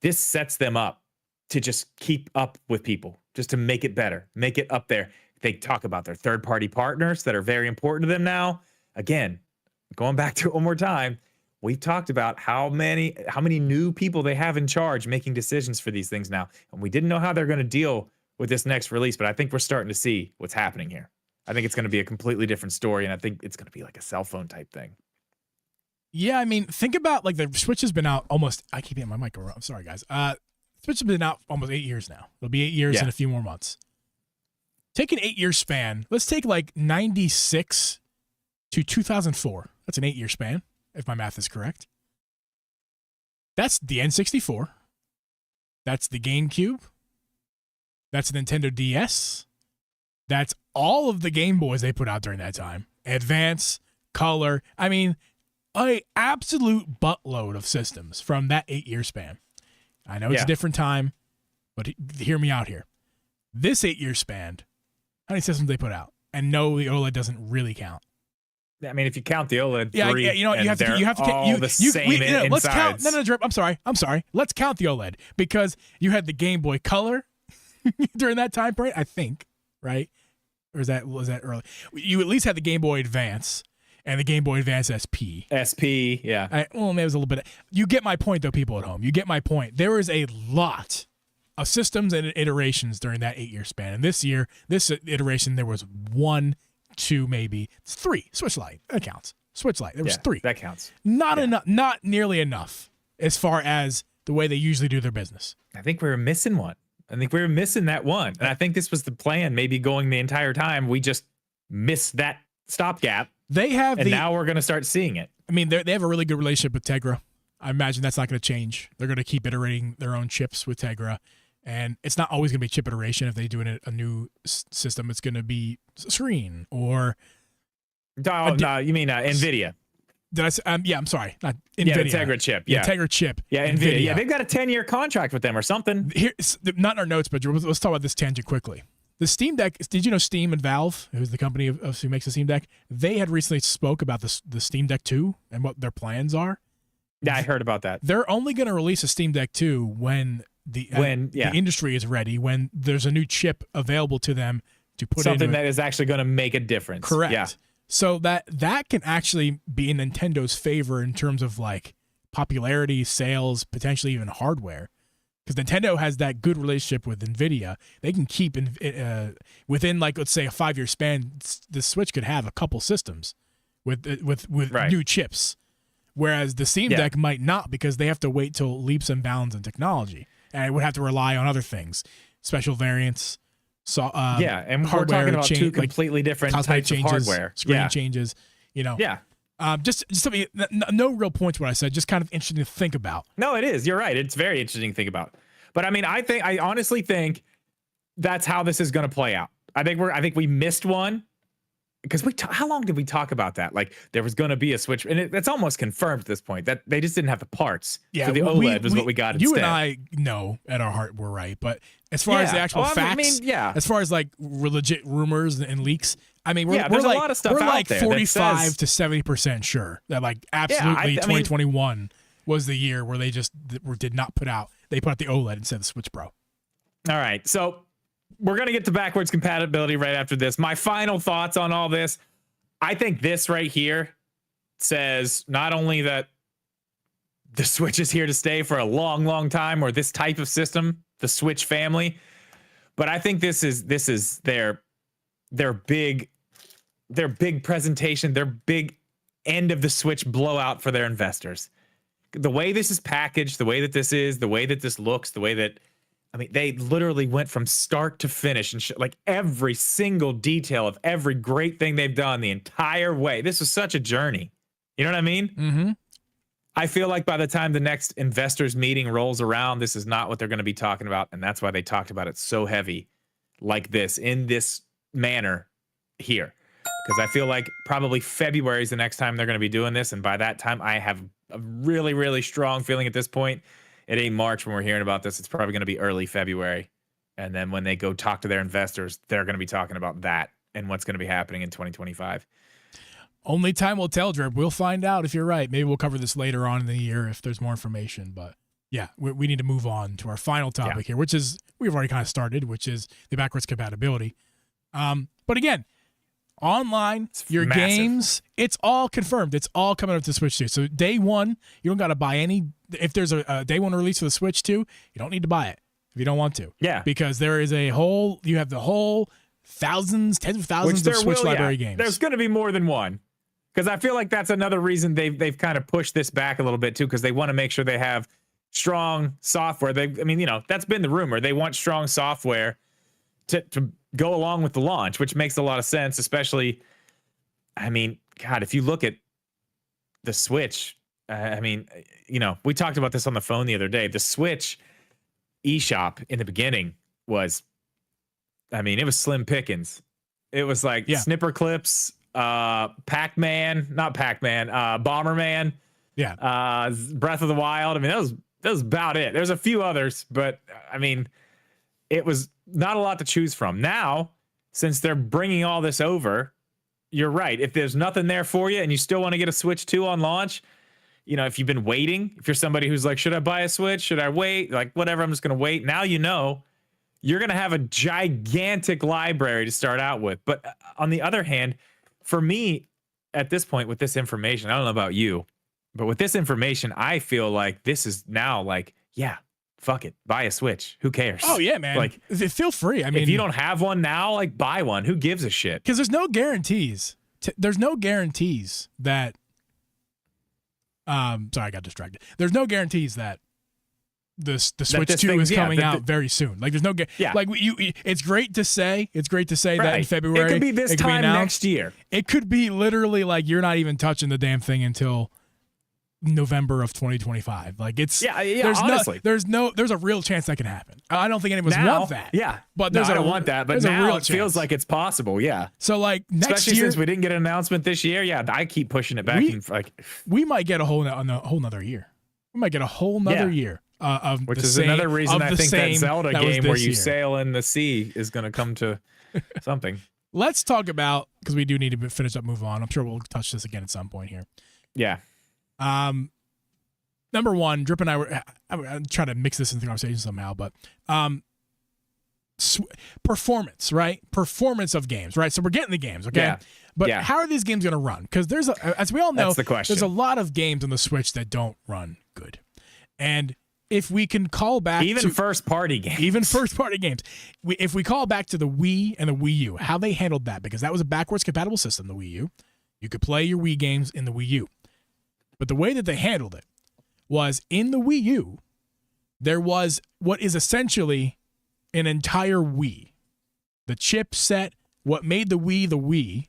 this sets them up to just keep up with people, just to make it better, make it up there. They talk about their third-party partners that are very important to them now. Again, going back to it one more time, we've talked about how many new people they have in charge making decisions for these things now. And we didn't know how they're going to deal with this next release, but I think we're starting to see what's happening here. I think it's going to be a completely different story, and I think it's going to be like a cell phone type thing. Yeah, I mean, think about like the Switch has been out almost, I keep hitting my mic around. I'm sorry, guys. Switch has been out almost 8 years now. It'll be 8 years in a few more months. Take an 8-year span. Let's take like 96 to 2004. That's an 8-year span, if my math is correct. That's the N64. That's the GameCube. That's the Nintendo DS. That's all of the Game Boys they put out during that time. Advance, Color. I mean, an absolute buttload of systems from that 8-year span. I know it's a different time, but hear me out here. This 8-year span, how many systems they put out? And no, the OLED doesn't really count. I mean, if you count the OLED, Yeah, 3, you know what, and you have to they're you have to all you, the you, same we, no, let's count. insides. No, Drip. I'm sorry. Let's count the OLED because you had the Game Boy Color during that time period. I think, right? Or was that early? You at least had the Game Boy Advance and the Game Boy Advance SP. SP, yeah. Well, maybe it was a little bit. You get my point, though, people at home. You get my point. There was a lot of systems and iterations during that 8-year span. And this iteration, there was 1, 2, maybe 3. Switch Lite, that counts. Switch Lite, there was 3. That counts. Not enough, not nearly enough as far as the way they usually do their business. I think we were missing one. I think we were missing that one. And I think this was the plan, maybe going the entire time. We just missed that stopgap. They have and now we're going to start seeing it. I mean, they have a really good relationship with Tegra. I imagine that's not going to change. They're going to keep iterating their own chips with Tegra. And it's not always going to be chip iteration. If they do a new system, it's going to be screen or. Oh, no, you mean NVIDIA. Did I say? Yeah, I'm sorry. Not NVIDIA. Yeah, the Tegra chip. Yeah, Tegra chip. Yeah, NVIDIA. Yeah, they've got a 10-year contract with them or something. Here, not in our notes, but let's talk about this tangent quickly. The Steam Deck. Did you know Steam and Valve, who's the company who makes the Steam Deck, they had recently spoke about the Steam Deck 2 and what their plans are. Yeah, I heard about that. They're only going to release a Steam Deck 2 when the industry is ready, when there's a new chip available to them to put something that is actually going to make a difference. Correct. Yeah. So that can actually be in Nintendo's favor in terms of like popularity, sales, potentially even hardware. Because Nintendo has that good relationship with NVIDIA. They can keep within, like, let's say a 5-year span, the Switch could have a couple systems with new chips. Whereas the Steam Deck might not, because they have to wait till leaps and bounds in technology. And it would have to rely on other things, special variants. So and we're talking about two completely different types of hardware. Screen changes, Yeah. Just something, no real points what I said, just kind of interesting to think about. No, it is. You're right. It's very interesting to think about. But I mean, I honestly think that's how this is going to play out. I think we missed one. Because how long did we talk about that? Like, there was going to be a Switch, and it's almost confirmed at this point that they just didn't have the parts. Yeah, so the OLED was what we got you instead. And I know at our heart we're right, but as far as the actual facts, as far as like legit rumors and leaks, I mean, we're like, a lot of stuff we're out like there 45 to 70% sure that like absolutely 2021 was the year where they just did not put out. They put out the OLED instead of the Switch Pro. All right, so we're going to get to backwards compatibility right after this. My final thoughts on all this. I think this right here says not only that the Switch is here to stay for a long, long time, or this type of system, the Switch family, but I think this is their big presentation, their big end of the Switch blowout for their investors. The way this is packaged, the way that this is, the way that this looks, the way that, I mean, they literally went from start to finish and like every single detail of every great thing they've done the entire way. This was such a journey. You know what I mean? Mm-hmm. I feel like by the time the next investors meeting rolls around, this is not what they're going to be talking about. And that's why they talked about it so heavy like this, in this manner here. Because I feel like probably February is the next time they're going to be doing this. And by that time, I have a really, really strong feeling at this point. It ain't March when we're hearing about this. It's probably going to be early February. And then when they go talk to their investors, they're going to be talking about that and what's going to be happening in 2025. Only time will tell, Drip. We'll find out if you're right. Maybe we'll cover this later on in the year if there's more information. But yeah, we need to move on to our final topic here, which is, we've already kind of started, which is the backwards compatibility. But again, online, your massive games, it's all confirmed. It's all coming up to Switch 2. So day one, you don't got to buy any. If there's a day one release for the Switch 2, you don't need to buy it if you don't want to. Yeah. Because there is you have the whole thousands, tens of thousands of Switch library games. There's going to be more than one. Because I feel like that's another reason they've kind of pushed this back a little bit too, because they want to make sure they have strong software. That's been the rumor. They want strong software to go along with the launch, which makes a lot of sense, especially, I mean, God, if you look at the Switch, we talked about this on the phone the other day. The Switch eShop in the beginning was, it was slim pickings. It was like snipper clips, Bomberman, Breath of the Wild. That was about it. There's a few others, but it was not a lot to choose from. Now, since they're bringing all this over, you're right. If there's nothing there for you and you still want to get a Switch 2 on launch, if you've been waiting, if you're somebody who's like, should I buy a Switch? Should I wait? Like, whatever, I'm just going to wait. Now you're going to have a gigantic library to start out with. But on the other hand, for me, at this point with this information, I don't know about you, but with this information, I feel like this is now like, yeah, fuck it. Buy a Switch. Who cares? Oh, yeah, man. Like, feel free. I mean, if you don't have one now, like, buy one. Who gives a shit? Because there's no guarantees. There's no guarantees that. Sorry, I got distracted. There's no guarantees that the Switch 2 is coming out very soon. Like, there's no like it's great to say. It's great to say that in February. It could be this time next year. It could be literally like you're not even touching the damn thing until November of 2025. Like, it's there's honestly, there's a real chance that can happen. I don't think any of us want that. Yeah, but I don't want that. But now it feels like it's possible. Yeah. So like next especially year, since we didn't get an announcement this year. Yeah, I keep pushing it back. We might get a whole nother year. We might get a whole nother year. Which is another reason I think that Zelda game where you sail in the sea is going to come to something. Let's talk about, because we do need to finish up, move on. I'm sure we'll touch this again at some point here. Yeah. Number one, Drip and I'm trying to mix this into the conversation somehow, but performance, right? Performance of games, right? So we're getting the games, okay? Yeah. But how are these games going to run? Because as we all know, that's the question. There's a lot of games on the Switch that don't run good. And if we can call back to first-party games, if we call back to the Wii and the Wii U, how they handled that, because that was a backwards compatible system, the Wii U. You could play your Wii games in the Wii U. But the way that they handled it was in the Wii U, there was what is essentially an entire Wii. The chipset, what made the Wii,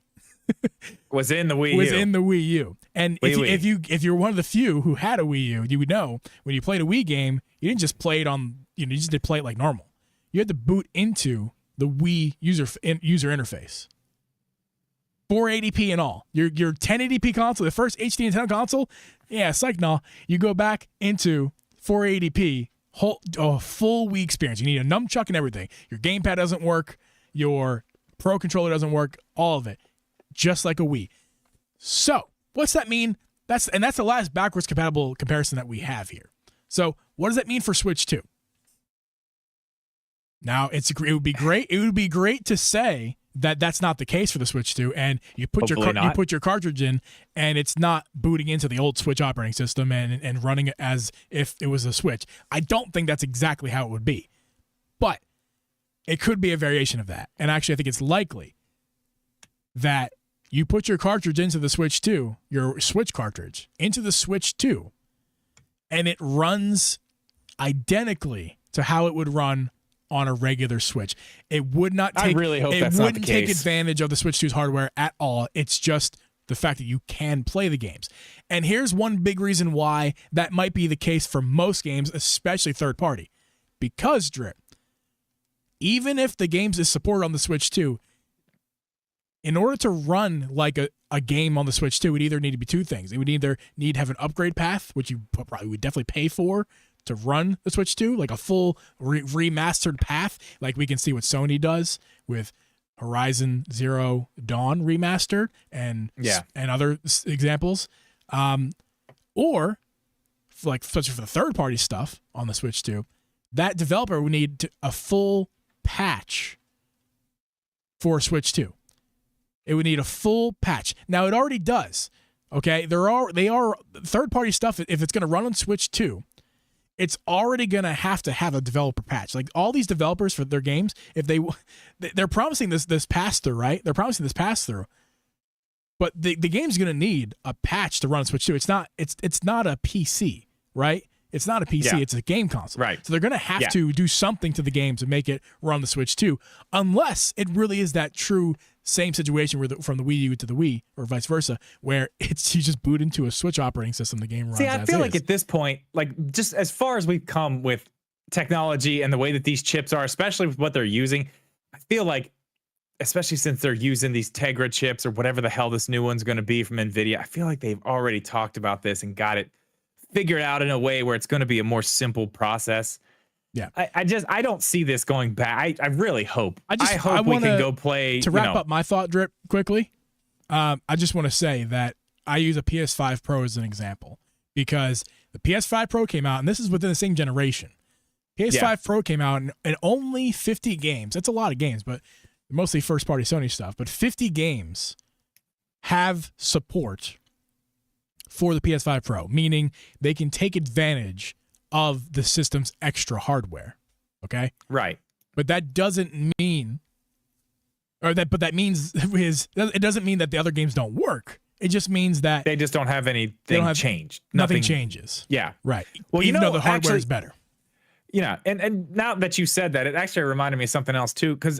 was in the Wii U. Was in the Wii U. And if you're one of the few who had a Wii U, you would know when you played a Wii game, you didn't just play it on, you just did play it like normal. You had to boot into the Wii user interface. 480p and all. Your 1080p console, the first HD Nintendo console, psych no. You go back into 480p, full Wii experience. You need a nunchuck and everything. Your gamepad doesn't work. Your Pro controller doesn't work. All of it. Just like a Wii. So, what's that mean? That's the last backwards compatible comparison that we have here. So, what does that mean for Switch 2? Now, it would be great. It would be great to say that that's not the case for the Switch 2, and you put your cartridge in, and it's not booting into the old Switch operating system and running it as if it was a Switch. I don't think that's exactly how it would be, but it could be a variation of that. And actually, I think it's likely that you put your cartridge into the Switch 2, your Switch cartridge into the Switch 2, and it runs identically to how it would run on a regular Switch. It would not take, I really hope it that's not the wouldn't take case. advantage of the Switch 2's hardware at all. It's just the fact that you can play the games. And here's one big reason why that might be the case for most games, especially third party. Because, Drip, even if the games is supported on the Switch 2, in order to run like a game on the Switch 2, it would either need to be two things. It would either need to have an upgrade path, which you probably would definitely pay for to run the Switch 2, like a full remastered path, like we can see what Sony does with Horizon Zero Dawn remastered and other examples. Or, especially for the third-party stuff on the Switch 2, that developer would need a full patch for Switch 2. It would need a full patch. Now, it already does. Okay, they are third-party stuff. If it's going to run on Switch 2, it's already going to have a developer patch. Like all these developers for their games, if they're promising this pass-through, right? They're promising this pass-through. But the game's going to need a patch to run on Switch 2. It's not a PC, right? It's not a PC, it's a game console. Right. So they're going to have to do something to the game to make it run the Switch 2, unless it really is that true same situation where from the Wii U to the Wii, or vice versa, where you just boot into a Switch operating system, the game runs. See, I feel like at this point, like just as far as we've come with technology and the way that these chips are, especially with what they're using, I feel like, especially since they're using these Tegra chips or whatever the hell this new one's going to be from NVIDIA, I feel like they've already talked about this and got it figured out in a way where it's going to be a more simple process. Yeah, I don't see this going back. I really hope. I hope we can go play. To wrap up my thought, Drip, quickly. I just want to say that I use a PS5 Pro as an example because the PS5 Pro came out, and this is within the same generation. PS5 Pro came out, and only 50 games. That's a lot of games, but mostly first-party Sony stuff. But 50 games have support for the PS5 Pro, meaning they can take advantage of the system's extra hardware. Okay? Right. But that doesn't mean, but that means it doesn't mean that the other games don't work. It just means that they just don't have anything changed. Nothing changes. Yeah. Right. Well, even though the hardware is better. Yeah. And now that you said that, it actually reminded me of something else too, because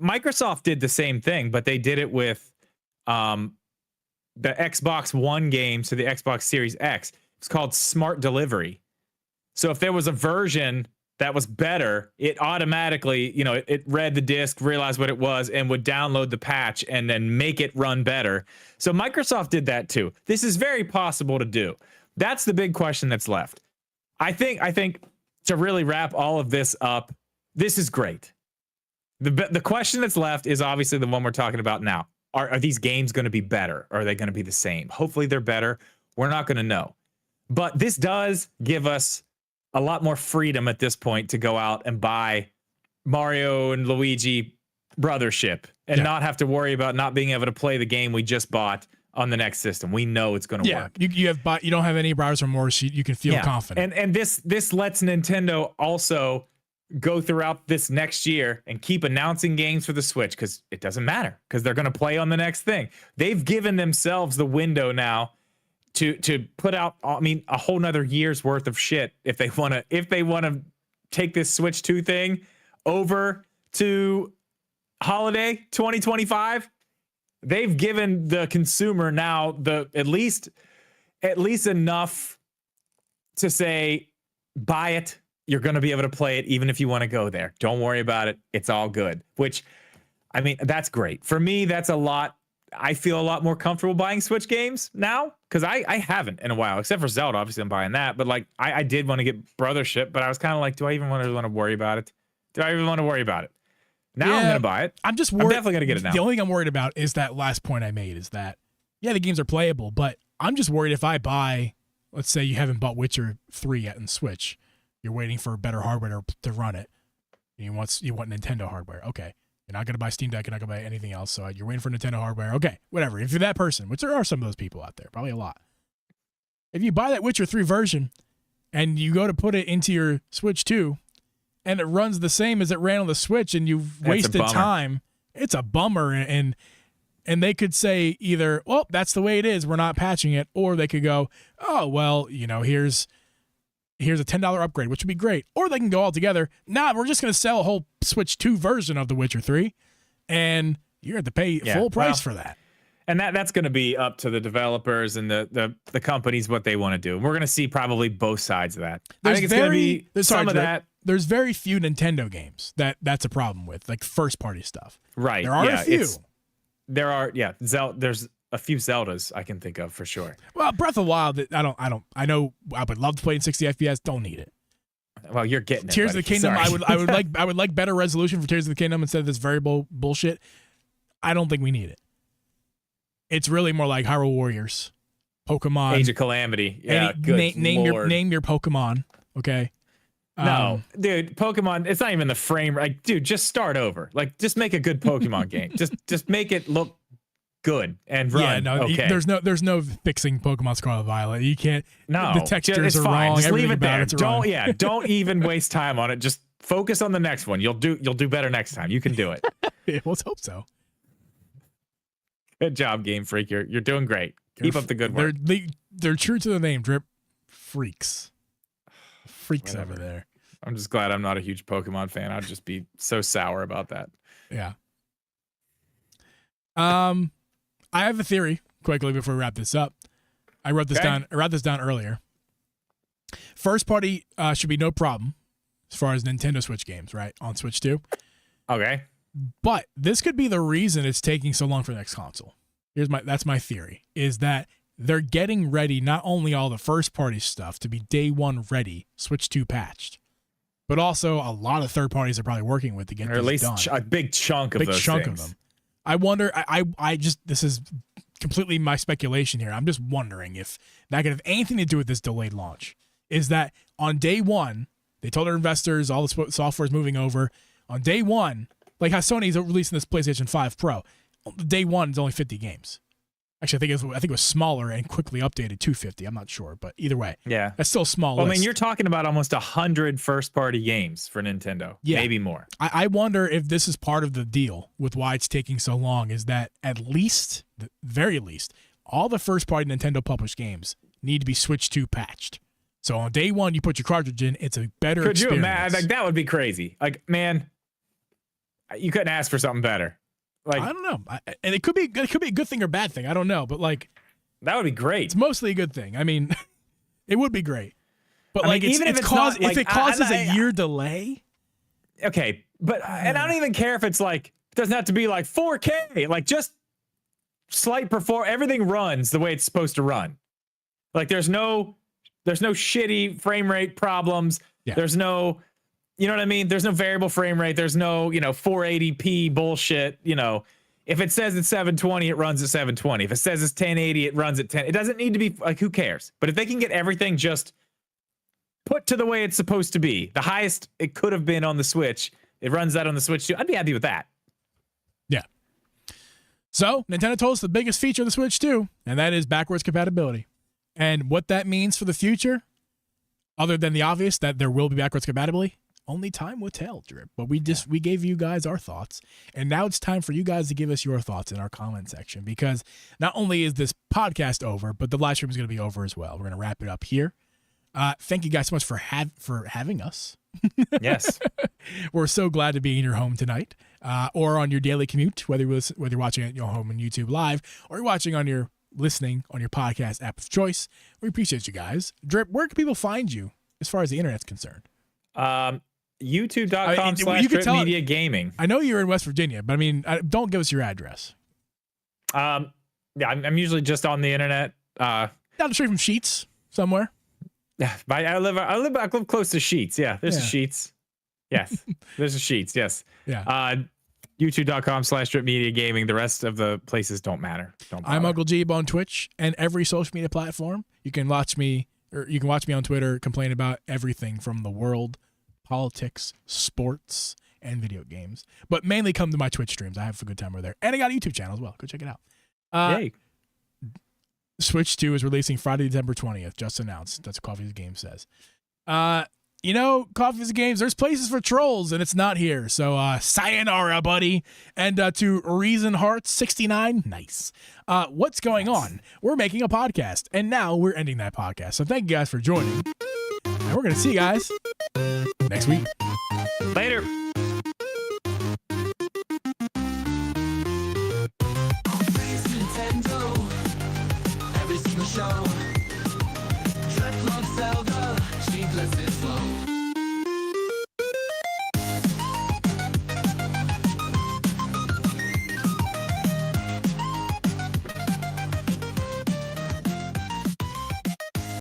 Microsoft did the same thing, but they did it with the Xbox One games to the Xbox Series X. It's called Smart Delivery. So if there was a version that was better, it automatically, it read the disc, realized what it was, and would download the patch and then make it run better. So Microsoft did that too. This is very possible to do. That's the big question that's left. I think to really wrap all of this up, this is great. The question that's left is obviously the one we're talking about now. Are these games going to be better? Or are they going to be the same? Hopefully they're better. We're not going to know. But this does give us a lot more freedom at this point to go out and buy Mario and Luigi Brothership and not have to worry about not being able to play the game we just bought on the next system. We know it's going to work. You don't have any browser remorse. You can feel confident. And this lets Nintendo also go throughout this next year and keep announcing games for the Switch, because it doesn't matter, because they're going to play on the next thing. They've given themselves the window now to put out, a whole nother year's worth of shit if they want to take this Switch 2 thing over to holiday 2025. They've given the consumer now at least enough to say, buy it. You're going to be able to play it even if you want to go there. Don't worry about it. It's all good. Which, that's great. For me, that's a lot. I feel a lot more comfortable buying Switch games now, because I haven't in a while, except for Zelda. Obviously, I'm buying that. But I did want to get Brothership, but I was kind of like, do I even want to worry about it? Now I'm going to buy it. I'm definitely going to get it now. The only thing I'm worried about is that last point I made, is that, the games are playable, but I'm just worried if I buy, let's say you haven't bought Witcher 3 yet in Switch. You're waiting for better hardware to run it. You want Nintendo hardware. Okay. You're not going to buy Steam Deck. You're not going to buy anything else. So you're waiting for Nintendo hardware. Okay, whatever. If you're that person, which there are some of those people out there, probably a lot. If you buy that Witcher 3 version and you go to put it into your Switch 2 and it runs the same as it ran on the Switch and you've wasted time, it's a bummer. And they could say either, well, that's the way it is, we're not patching it. Or they could go, oh, well, here's a $10 upgrade, which would be great. Or they can go all together. Nah, we're just going to sell a whole Switch 2 version of The Witcher 3, and you're going to pay full price for that. And that's going to be up to the developers and the companies what they want to do. We're going to see probably both sides of that. I think it's going to be some of that. There's very few Nintendo games that's a problem with, like first-party stuff. Right. There are a few. There's a few Zeldas I can think of for sure. Well, Breath of the Wild, I know I would love to play in 60 FPS. Don't need it. Well, you're getting it. Tears of the Kingdom. Sorry. I would like better resolution for Tears of the Kingdom instead of this variable bullshit. I don't think we need it. It's really more like Hyrule Warriors, Pokemon, Age of Calamity. Yeah, name your Pokemon. Okay. No, dude, Pokemon. It's not even the frame. Like, dude, just start over. Like, just make a good Pokemon game. Just make it look good and run. Yeah, no, okay. There's no fixing Pokemon Scarlet Violet. You can't. No, the textures are fine. wrong. Just Everything leave it there. about it's wrong. Don't even waste time on it. Just focus on the next one. You'll do better next time. You can do it. Yeah, let's hope so. Good job, Game Freak. You're doing great. Keep up the good work. They're true to the name. Drip freaks over there. I'm just glad I'm not a huge Pokemon fan. I'd just be so sour about that. Yeah. I have a theory quickly before we wrap this up. I wrote this down earlier. First party should be no problem as far as Nintendo Switch games, right? On Switch 2. Okay. But this could be the reason it's taking so long for the next console. That's my theory, is that they're getting ready, not only all the first party stuff to be day one ready, Switch 2 patched, but also a lot of third parties are probably working with to get this done. A big chunk of those things. I wonder. I just, this is completely my speculation here. I'm just wondering if that could have anything to do with this delayed launch. Is that on day one, they told their investors all the software is moving over. On day one, like how Sony's releasing this PlayStation 5 Pro, day one is only 50 games. Actually, I think it was smaller and quickly updated to 50. I'm not sure, but either way, yeah, that's still a small well, list. I mean, you're talking about almost 100 first-party games for Nintendo, maybe more. I wonder if this is part of the deal with why it's taking so long. Is that at least, the very least, all the first-party Nintendo published games need to be switched to patched. So on day one, you put your cartridge in, it's a better experience. Could you imagine? Like, that would be crazy. Like, man, you couldn't ask for something better. Like, I don't know, and it could be a good thing or bad thing. I don't know, but like that would be great. It's mostly a good thing. I mean, it would be great, but I mean, even if it causes a year delay, okay. But and I don't even care if it's like it doesn't have to be like 4K. Like just slight everything runs the way it's supposed to run. Like there's no shitty frame rate problems. Yeah. There's no. You know what I mean? There's no variable frame rate. There's no, 480p bullshit. If it says it's 720, it runs at 720. If it says it's 1080, it runs at 10. It doesn't need to be like, who cares? But if they can get everything just put to the way it's supposed to be, the highest it could have been on the Switch, it runs that on the Switch too. I'd be happy with that. Yeah. So Nintendo told us the biggest feature of the Switch too, and that is backwards compatibility. And what that means for the future, other than the obvious that there will be backwards compatibility, only time will tell, Drip. But we gave you guys our thoughts, and now it's time for you guys to give us your thoughts in our comment section, because not only is this podcast over, but the live stream is going to be over as well. We're going to wrap it up here. Thank you guys so much for having us. Yes. We're so glad to be in your home tonight, or on your daily commute, whether you're watching at your home on YouTube Live, or you're watching on your listening on your podcast app of choice. We appreciate you guys. Drip, where can people find you as far as the internet's concerned? YouTube.com/Media Gaming. I know you're in West Virginia, but I mean, don't give us your address. Yeah, I'm usually just on the internet. Down the street from Sheets somewhere. Yeah, I live close to Sheets. Yeah, there's a Sheets. Yes, there's a Sheets. Yes. Yeah. YouTube.com/Drip Media Gaming. The rest of the places don't matter. I'm Uncle Jeeb on Twitch and every social media platform. You can watch me on Twitter complain about everything from the world, politics, sports, and video games. But mainly come to my Twitch streams. I have a good time over there. And I got a YouTube channel as well. Go check it out. Yay. Switch 2 is releasing Friday, December 20th. Just announced. That's what Coffee's Game says. Coffee's Games, there's places for trolls, and it's not here. So sayonara, buddy. And to Reason Hearts 69, nice. What's going on? We're making a podcast, and now we're ending that podcast. So thank you guys for joining. And we're going to see you guys next week.